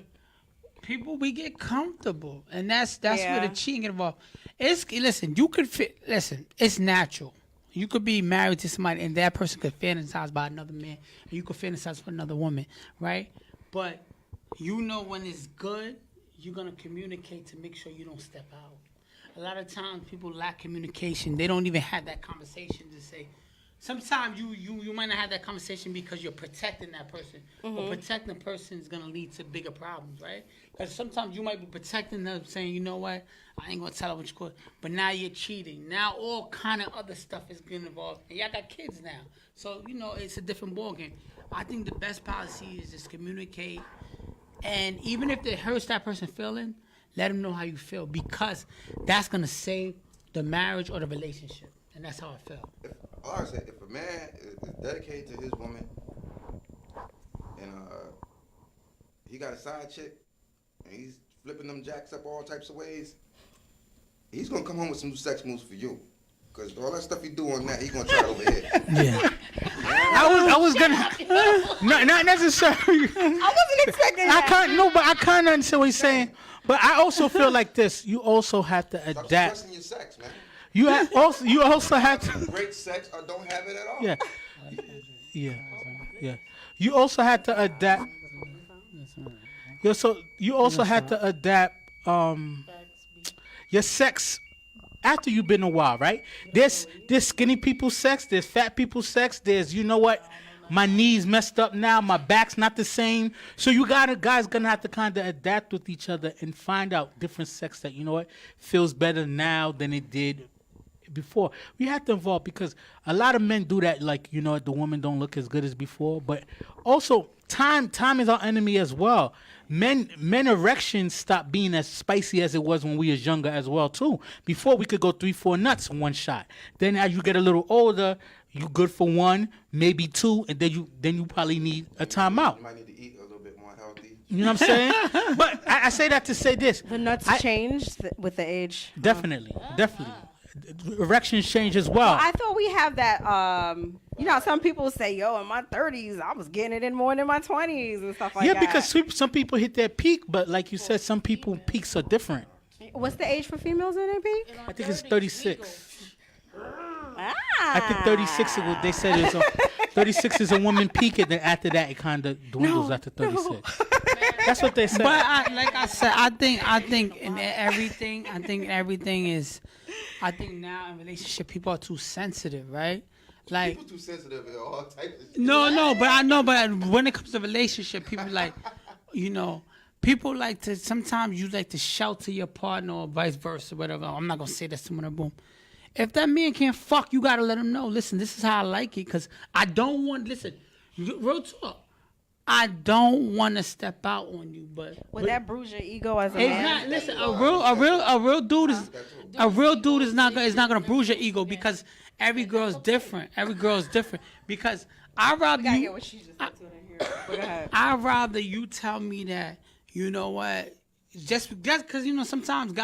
people we get comfortable, and that's Yeah. where the cheating involved. You could fit. Listen, it's natural. You could be married to somebody, and that person could fantasize by another man, and you could fantasize for another woman, right? But you know when it's good, you're gonna communicate to make sure you don't step out. A lot of times people lack communication. They don't even have that conversation to say. Sometimes you might not have that conversation because you're protecting that person. But protecting the person is going to lead to bigger problems, right? Because sometimes you might be protecting them saying, you know what, I ain't going to tell her what you call. But now you're cheating. Now all kind of other stuff is getting involved. And y'all got kids now. So, it's a different ballgame. I think the best policy is just communicate. And even if it hurts that person feeling, let them know how you feel. Because that's going to save the marriage or the relationship. And that's how I feel. Like I said, if a man is dedicated to his woman and he got a side chick and he's flipping them jacks up all types of ways, he's gonna come home with some new sex moves for you. Cause all that stuff he do on that, he gonna try it over here. Yeah. You know what I was gonna not necessarily. I wasn't expecting I that. can't no, but I kind of understand what he's saying. But I also feel like this. You also have to Stop adapt. stressing your sex, man. You also have to. Great sex or don't have it at all. Yeah. Yeah. You also had to adapt. Yeah, so you also had to adapt your sex after you've been a while, right? There's skinny people's sex, there's fat people's sex, there's you know what? My knees messed up now, my back's not the same. So you guys gonna have to kind of adapt with each other and find out different sex that you know what feels better now than it did before. We have to evolve because a lot of men do that, like you know the women don't look as good as before, but also time is our enemy as well. Men erections stop being as spicy as it was when we was younger as well too. Before we could go 3-4 nuts in one shot. Then as you get a little older, you good for one, maybe two, and then you probably need a timeout. You might need to eat a little bit more healthy. You know what I'm saying? But I say that to say this. The nuts change with the age. Definitely. Erections change as well. I thought we have that. You know, some people say, "Yo, in my 30s, I was getting it in more than in my 20s and stuff like that." Yeah, because some people hit their peak, but like you said, some people peaks are different. What's the age for females in their peak? I think it's 36. Ah. I think 36 is what they said is 36 is a woman peak, and then after that it kind of dwindles after 36. That's what they said. But like I said, I think in everything, I think now in relationship people are too sensitive, right? Like People too sensitive in all types of shit. no, but I know, but when it comes to relationship, people like, you know, people like to sometimes you like to shelter your partner or vice versa, whatever. I'm not gonna say that to someone. Boom. If that man can't fuck, you gotta let him know. Listen, this is how I like it, cause I don't want. Listen, real talk. I don't want to step out on you, but Would that bruise your ego as a it's man? not. Listen, a real dude is not gonna bruise your ego because every girl's different. Because I rather Gotta you. get what she just said to it in here. But go ahead. I'd rather you tell me that, you know what, just because, you know, sometimes we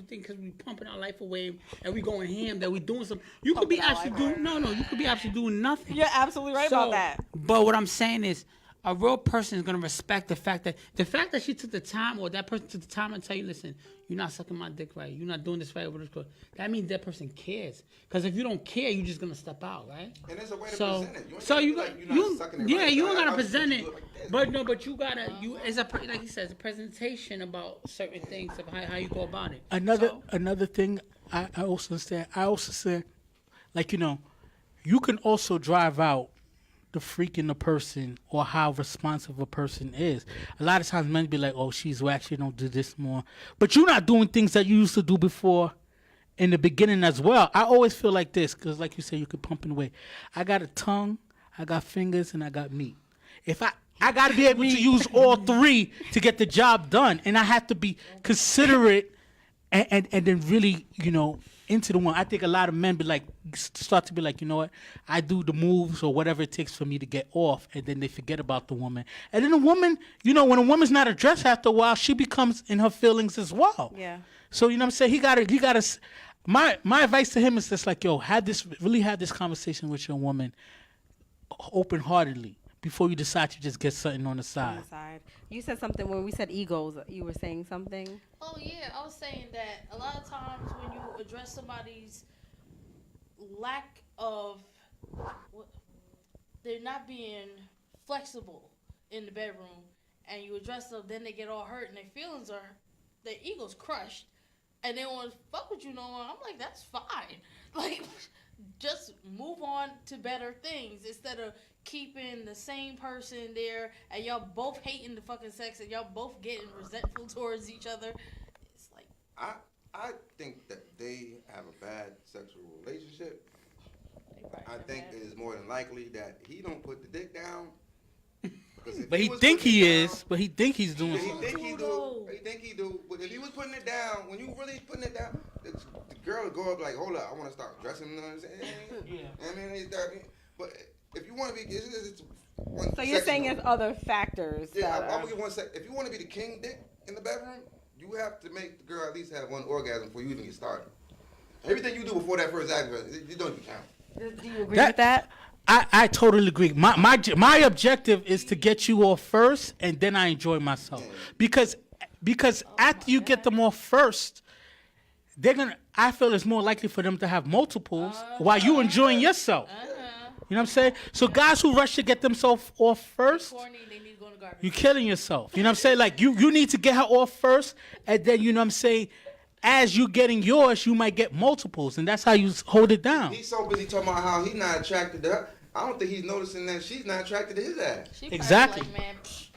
think because we pumping our life away and we going ham that we doing something. You could be actually doing, you could be actually doing nothing. You're absolutely right about that. But what I'm saying is, a real person is going to respect the fact that she took the time, or that person took the time and tell you, listen, you're not sucking my dick right. You're not doing this right. That means that person cares. Because if you don't care, you're just going to step out, right? And there's a way to present it. You're not sucking it right. You don't got to I'll just present do it. like this. But you got to, like he says, a presentation about certain things, of how you go about it. Another thing I also said, like, you know, you can also drive out the freak in the person or how responsive a person is. A lot of times men be like, oh, she's whack, she don't do this more. But you're not doing things that you used to do before in the beginning as well. I always feel like this, because like you said, you could pump it away. I got a tongue, I got fingers, and I got meat. If I got to be able to use all three to get the job done, and I have to be considerate and then really, you know, into the one. I think a lot of men start to be like, you know what, I do the moves or whatever it takes for me to get off, and then they forget about the woman. And then the woman, you know, when a woman's not addressed after a while, she becomes in her feelings as well. Yeah. So you know what I'm saying? He gotta. My advice to him is just like, yo, have this conversation with your woman open heartedly before you decide to just get something on the side. You said something when we said egos. You were saying something. Oh yeah, I was saying that a lot of times when you address somebody's lack of, they're not being flexible in the bedroom, and you address them, then they get all hurt and their ego's crushed, and they want to fuck with you no more. I'm like, that's fine. Like, just move on to better things instead of keeping the same person there and y'all both hating the fucking sex and y'all both getting resentful towards each other. It's like, I think that they have a bad sexual relationship. I think it is more than likely that he don't put the dick down. But he think he is. But he think he's doing He something. think he do. He think he do. But if he was putting it down, when you really putting it down, the girl would go up like, hold up, I want to start dressing. You know what I'm saying? Yeah. I mean, but if you want to be, it's one. So you're saying it's other factors. Yeah, I'm gonna give one sec. If you want to be the king dick in the bedroom, you have to make the girl at least have one orgasm before you even get started. Everything you do before that first act, you don't even count. Do you agree with that? I totally agree. My objective is to get you off first, and then I enjoy myself. Because after you get them off first, they're gonna. I feel it's more likely for them to have multiples while you enjoying yourself. You know what I'm saying? So guys who rush to get themselves off first, Corny, they need to go in the garbage. you're killing yourself. You know what I'm saying? Like you need to get her off first, and then you know what I'm saying. As you getting yours, you might get multiples, and that's how you hold it down. He's so busy talking about how he's not attracted to her. I don't think he's noticing that she's not attracted to his ass. She probably Exactly. Like, man, psh.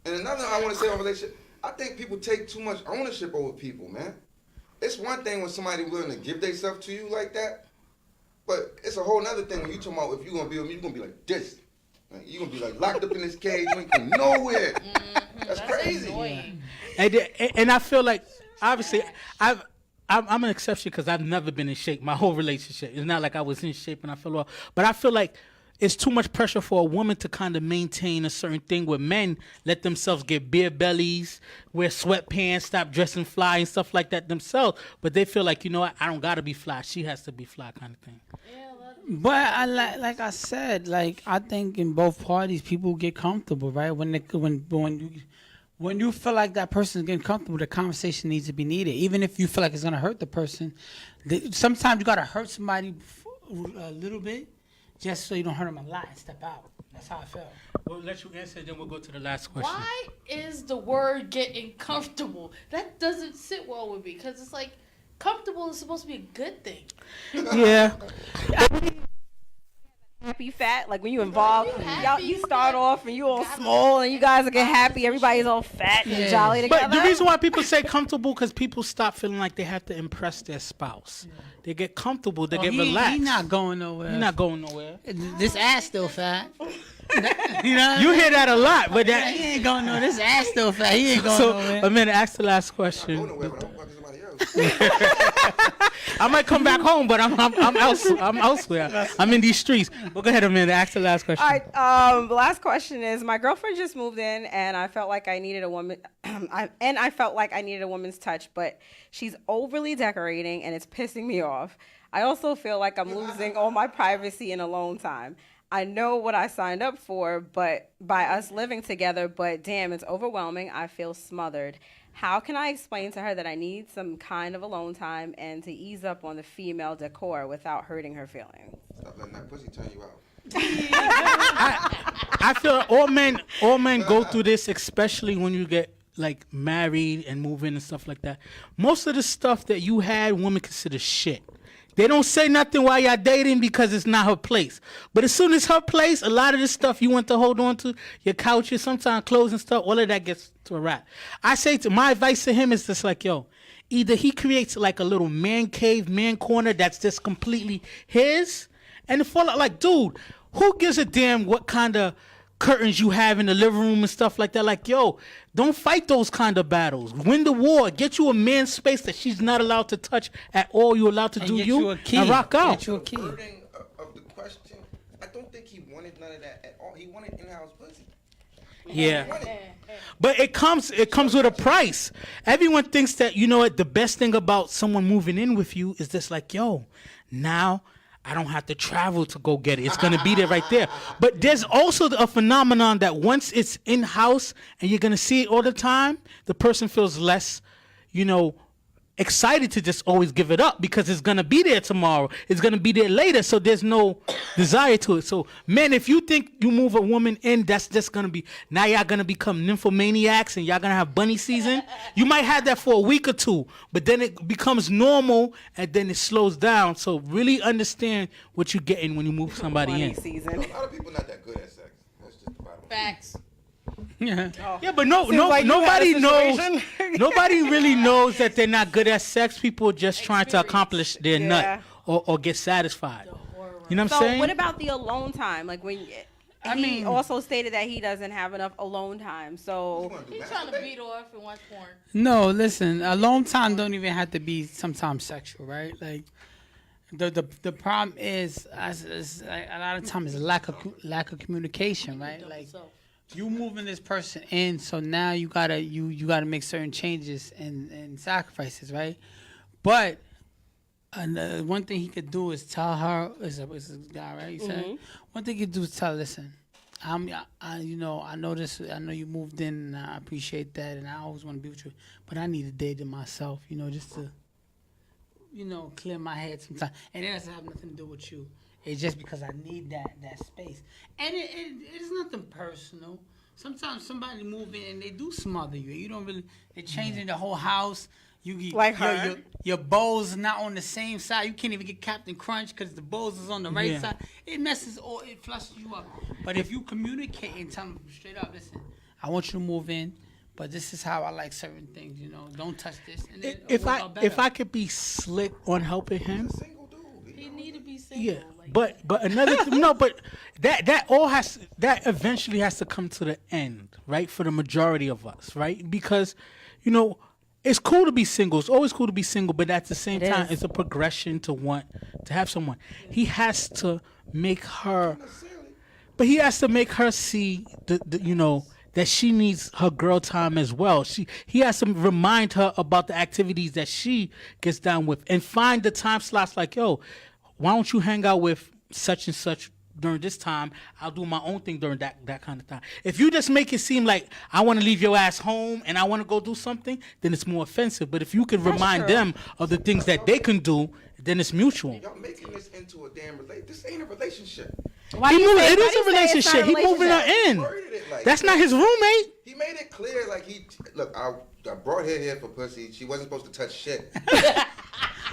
And another thing I want to say on relationship, I think people take too much ownership over people, man. It's one thing when somebody willing to give themselves to you like that, but it's a whole nother thing when you talking about if you're gonna be with me, you're gonna be like this. Like, you're gonna be like locked up in this cage, you ain't going nowhere. That's crazy. Annoying. And I feel like obviously I'm an exception because I've never been in shape my whole relationship. It's not like I was in shape and I fell off, but I feel like it's too much pressure for a woman to kind of maintain a certain thing where men let themselves get beer bellies, wear sweatpants, stop dressing fly and stuff like that themselves. But they feel like, you know what, I don't got to be fly. She has to be fly kind of thing. But I like I said, like I think in both parties people get comfortable, right? When you feel like that person's getting comfortable, the conversation needs to be needed. Even if you feel like it's gonna hurt the person, sometimes you gotta hurt somebody a little bit, just so you don't hurt them a lot and step out. That's how I felt. We'll let you answer, then we'll go to the last question. Why is the word getting comfortable? That doesn't sit well with me because it's like comfortable is supposed to be a good thing. Yeah. Happy fat, like when you involve, you start off and you all small and you guys will get happy. Everybody's all fat and jolly together. But the reason why people say comfortable because people stop feeling like they have to impress their spouse. Yeah. They get comfortable. They get relaxed. He's not going nowhere. He's not going nowhere. This ass still fat. You hear that a lot, but that he ain't going nowhere. This ass still fat. He ain't going nowhere. A minute, ask the last question. I go nowhere, but I'm fucking somebody else. I might come back home, but I'm elsewhere. I'm in these streets. Well, go ahead, Amanda. Ask the last question. All right. The last question is: my girlfriend just moved in, and I felt like I needed a woman. I felt like I needed a woman's touch, but she's overly decorating, and it's pissing me off. I also feel like I'm losing all my privacy and alone time. I know what I signed up for, but by us living together, but damn, it's overwhelming. I feel smothered. How can I explain to her that I need some kind of alone time and to ease up on the female decor without hurting her feelings? Stop letting that pussy turn you out. I feel all men go through this, especially when you get like married and move in and stuff like that. Most of the stuff that you had, women consider shit. They don't say nothing while y'all dating because it's not her place. But as soon as her place, a lot of the stuff you want to hold on to, your couches, sometimes clothes and stuff, all of that gets to a wrap. My advice to him is just like, yo, either he creates like a little man cave, man corner that's just completely his, and for like, dude, who gives a damn what kind of curtains you have in the living room and stuff like that? Like, yo, don't fight those kind of battles. Win the war. Get you a man's space that she's not allowed to touch at all. You're allowed to do you and rock out. Get you a key. The wording of the question, I don't think he wanted none of that at all. He wanted in-house pussy. Yeah. But it comes with a price. Everyone thinks that, you know what, the best thing about someone moving in with you is just like, yo, now I don't have to travel to go get it. It's going to be there right there. But there's also a phenomenon that once it's in-house and you're going to see it all the time, the person feels less, excited to just always give it up because it's going to be there tomorrow. It's going to be there later, so there's no desire to it. So, men, if you think you move a woman in, that's just going to be, now y'all going to become nymphomaniacs and y'all going to have bunny season. You might have that for a week or two, but then it becomes normal and then it slows down. So really understand what you're getting when you move somebody Bunny in. season. A lot of people not that good at sex. That's just the bottom line. Facts. Yeah, Oh. yeah, but Seems like you had a nobody knows. situation. Nobody really knows that they're not good at sex. People are just trying to accomplish their nut or get satisfied. You know what I'm So saying? what about the alone time? Like when he also stated that he doesn't have enough alone time. So He's trying to beat off and watch porn. No, listen. Alone time don't even have to be sometimes sexual, right? Like the problem is a lot of times is lack of communication, right? Like you moving this person in, so now you gotta make certain changes and sacrifices, right? But And one thing he could do is tell her, is a guy, right? You said one thing he could do is tell, listen, I know this. I know you moved in, and I appreciate that, and I always want to be with you. But I need a day to myself, just to, clear my head sometimes. And it doesn't have nothing to do with you. It's just because I need that space. And it's nothing personal. Sometimes somebody move in and they do smother you. You don't really. They're changing the whole house. You get Like her. Your bowls not on the same side. You can't even get Captain Crunch because the bowls is on the right side. It it flushes you up. But if you communicate and tell them straight up, listen, I want you to move in, but this is how I like certain things. Don't touch this. And then If I could be slick on helping him, Single dude. He need to be single. yeah. Like, But another but that eventually has to come to the end, right? For the majority of us, right? Because it's cool to be single. It's always cool to be single, but at the same time, it's a progression to want to have someone. He has to make her, but he has to make her see that she needs her girl time as well. He has to remind her about the activities that she gets down with, and find the time slots. Like, yo, why don't you hang out with such and such during this time? I'll do my own thing during that kind of time. If you just make it seem like I want to leave your ass home and I want to go do something, then it's more offensive. But if you can remind them of the things that they can do, then it's mutual. Y'all making this into a damn relationship. This ain't a relationship. It is a relationship. He moving her in. Worded it like That's not his roommate. He made it clear, like I brought her here for pussy. She wasn't supposed to touch shit.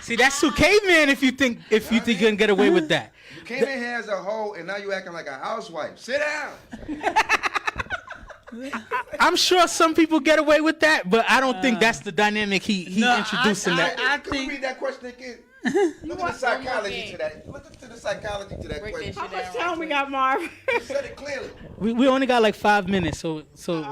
See, that's too caveman. If you think you can get away with that. You came in here as a hoe, and now you acting like a housewife. Sit down. I'm sure some people get away with that, but I don't think that's the dynamic he introduced in that. I Can we think- read that question again? Look at the psychology to that. Look at the psychology to that Break that question. shit How much down time we right got, Marv? You said it clearly. We only got like 5 minutes, so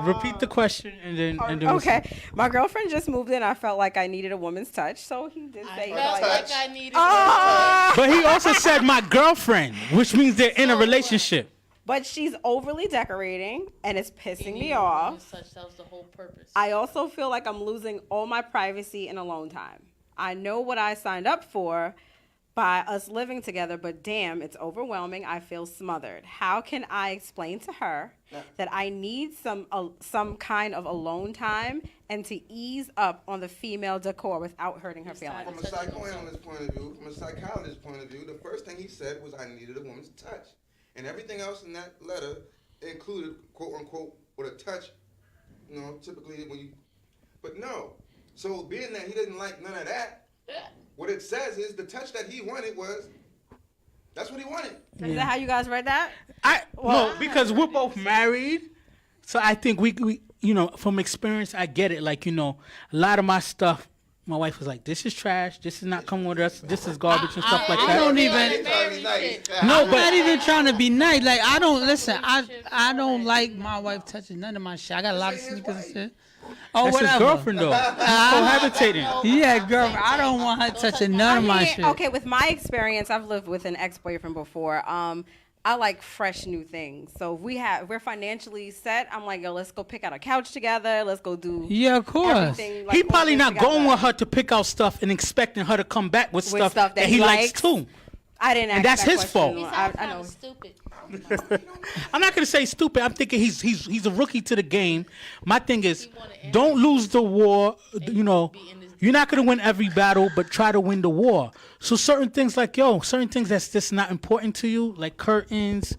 repeat the question and then we'll see. Okay. My girlfriend just moved in. I felt like I needed a woman's touch, so he did I say felt like, like I needed But he also said my girlfriend, which means they're in a relationship. but she's overly decorating and it's pissing me off. Such, that was the whole purpose. I also feel like I'm losing all my privacy and alone time. I know what I signed up for by us living together, but damn, it's overwhelming. I feel smothered. How can I explain to her that I need some kind of alone time and to ease up on the female decor without hurting her feelings? From a psychoanalyst point of view, from a psychologist's point of view, the first thing he said was I needed a woman's touch. And everything else in that letter included, quote unquote, with a touch, typically when you, but no. So being that he didn't like none of that, what it says is the touch that he wanted that's what he wanted. Is that how you guys read that? No, because we're both married, so I think we from experience I get it. Like a lot of my stuff, my wife was like, "This is trash. This is not coming with us. This is garbage and stuff like I that." don't even. No, I'm but not even trying to be nice. Like I don't listen. I don't like my wife touching none of my shit. I got a lot of sneakers and shit. Oh, that's whatever. his girlfriend though. Cohabitating. Yeah, girl. I don't want her touching none of my shit. Okay, with my experience, I've lived with an ex-boyfriend before. I like fresh new things. So if we're financially set, I'm like, yo, let's go pick out a couch together. Let's go do Yeah, of course. everything. Like, He probably all not together. going with her to pick out stuff and expecting her to come back with stuff that he likes too. I didn't ask And that's that his question. fault. I kind know. of stupid. I'm not gonna say stupid. I'm thinking he's a rookie to the game. My thing is, He wanna end don't lose the war. be in this You're not gonna win every battle, but try to win the war. So certain things certain things that's just not important to you, like curtains,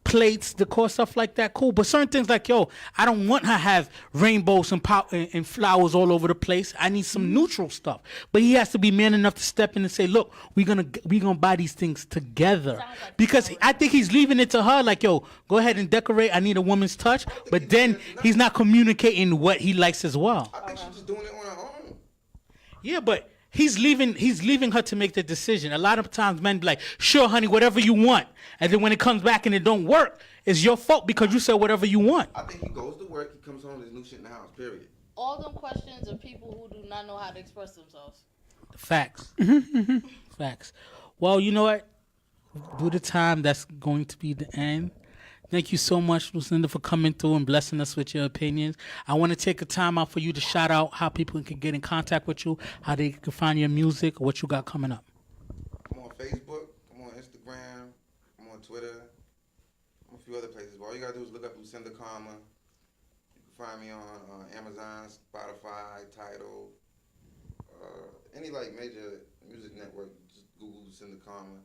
plates, decor, stuff like that, cool. But certain things like, I don't want her to have rainbows and flowers all over the place. I need some neutral stuff. But he has to be man enough to step in and say, look, we're gonna buy these things together. Because I think he's leaving it to her like, go ahead and decorate. I need a woman's touch. But then he's not communicating what he likes as well. I think she's just doing it on her own. Yeah, but he's leaving her to make the decision. A lot of times men be like, sure, honey, whatever you want. And then when it comes back and it don't work, it's your fault because you said whatever you want. I think he goes to work, he comes home, there's new shit in the house, period. All them questions are people who do not know how to express themselves. Facts. Facts. Well, you know what? Due to time, that's going to be the end. Thank you so much, Lucinda, for coming through and blessing us with your opinions. I want to take a time out for you to shout out how people can get in contact with you, how they can find your music, what you got coming up. I'm on Facebook, I'm on Instagram, I'm on Twitter, I'm a few other places. But all you gotta do is look up Lucinda Karma. You can find me on Amazon, Spotify, Tidal, any like major music network. Just Google Lucinda Karma.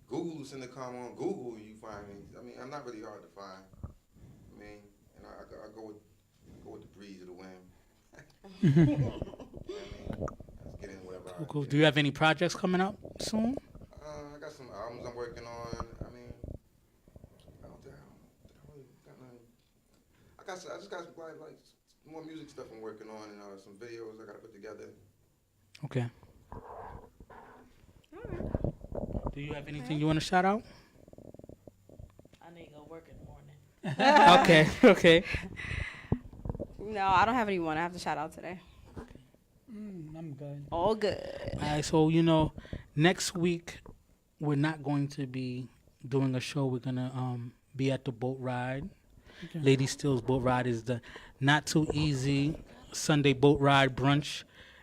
Google Lucinda Karma on Google, you find me. I mean, I'm not really hard to find. I mean, and I go with the breeze of the wind. You know what I mean? Let's get in whatever. Cool. Do you have any projects coming up soon? I got some albums I'm working on. I mean, I don't think I really got nothing. I just got like more music stuff I'm working on and some videos I gotta put together. Okay. Do you have anything you want to shout out? I need to go work in the morning. Okay. No, I don't have anyone. I have to shout out today. I'm good. All good. All right, so, next week we're not going to be doing a show. We're going to be at the boat ride. Okay. Lady Steele's boat ride is the Not Too Easy Sunday boat ride brunch.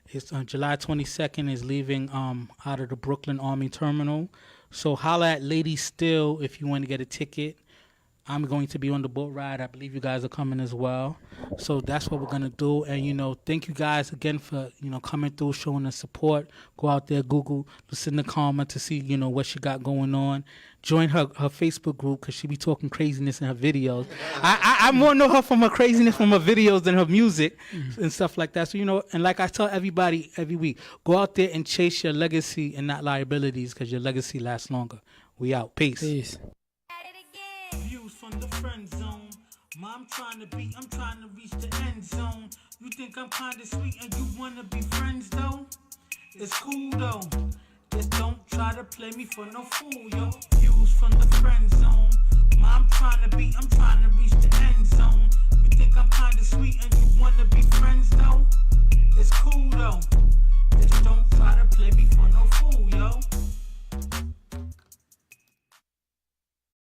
It's on July 22nd. Is leaving out of the Brooklyn Army Terminal. So holla at Lady Steele if you want to get a ticket. I'm going to be on the boat ride. I believe you guys are coming as well. So that's what we're going to do. And, thank you guys again for, coming through, showing us support. Go out there, Google Lucinda Karma to see, what she got going on. Join her Facebook group because she be talking craziness in her videos. I more know her from her craziness from her videos than her music and stuff like that. So, and like I tell everybody every week, go out there and chase your legacy and not liabilities because your legacy lasts longer. We out. Peace. Views from the friend zone. I'm trying to reach the end zone. You think I'm kinda sweet and you wanna be friends though? It's cool though. Just don't try to play me for no fool, yo. Views from the friend zone. I'm trying to reach the end zone. You think I'm kinda sweet and you wanna be friends though? It's cool though.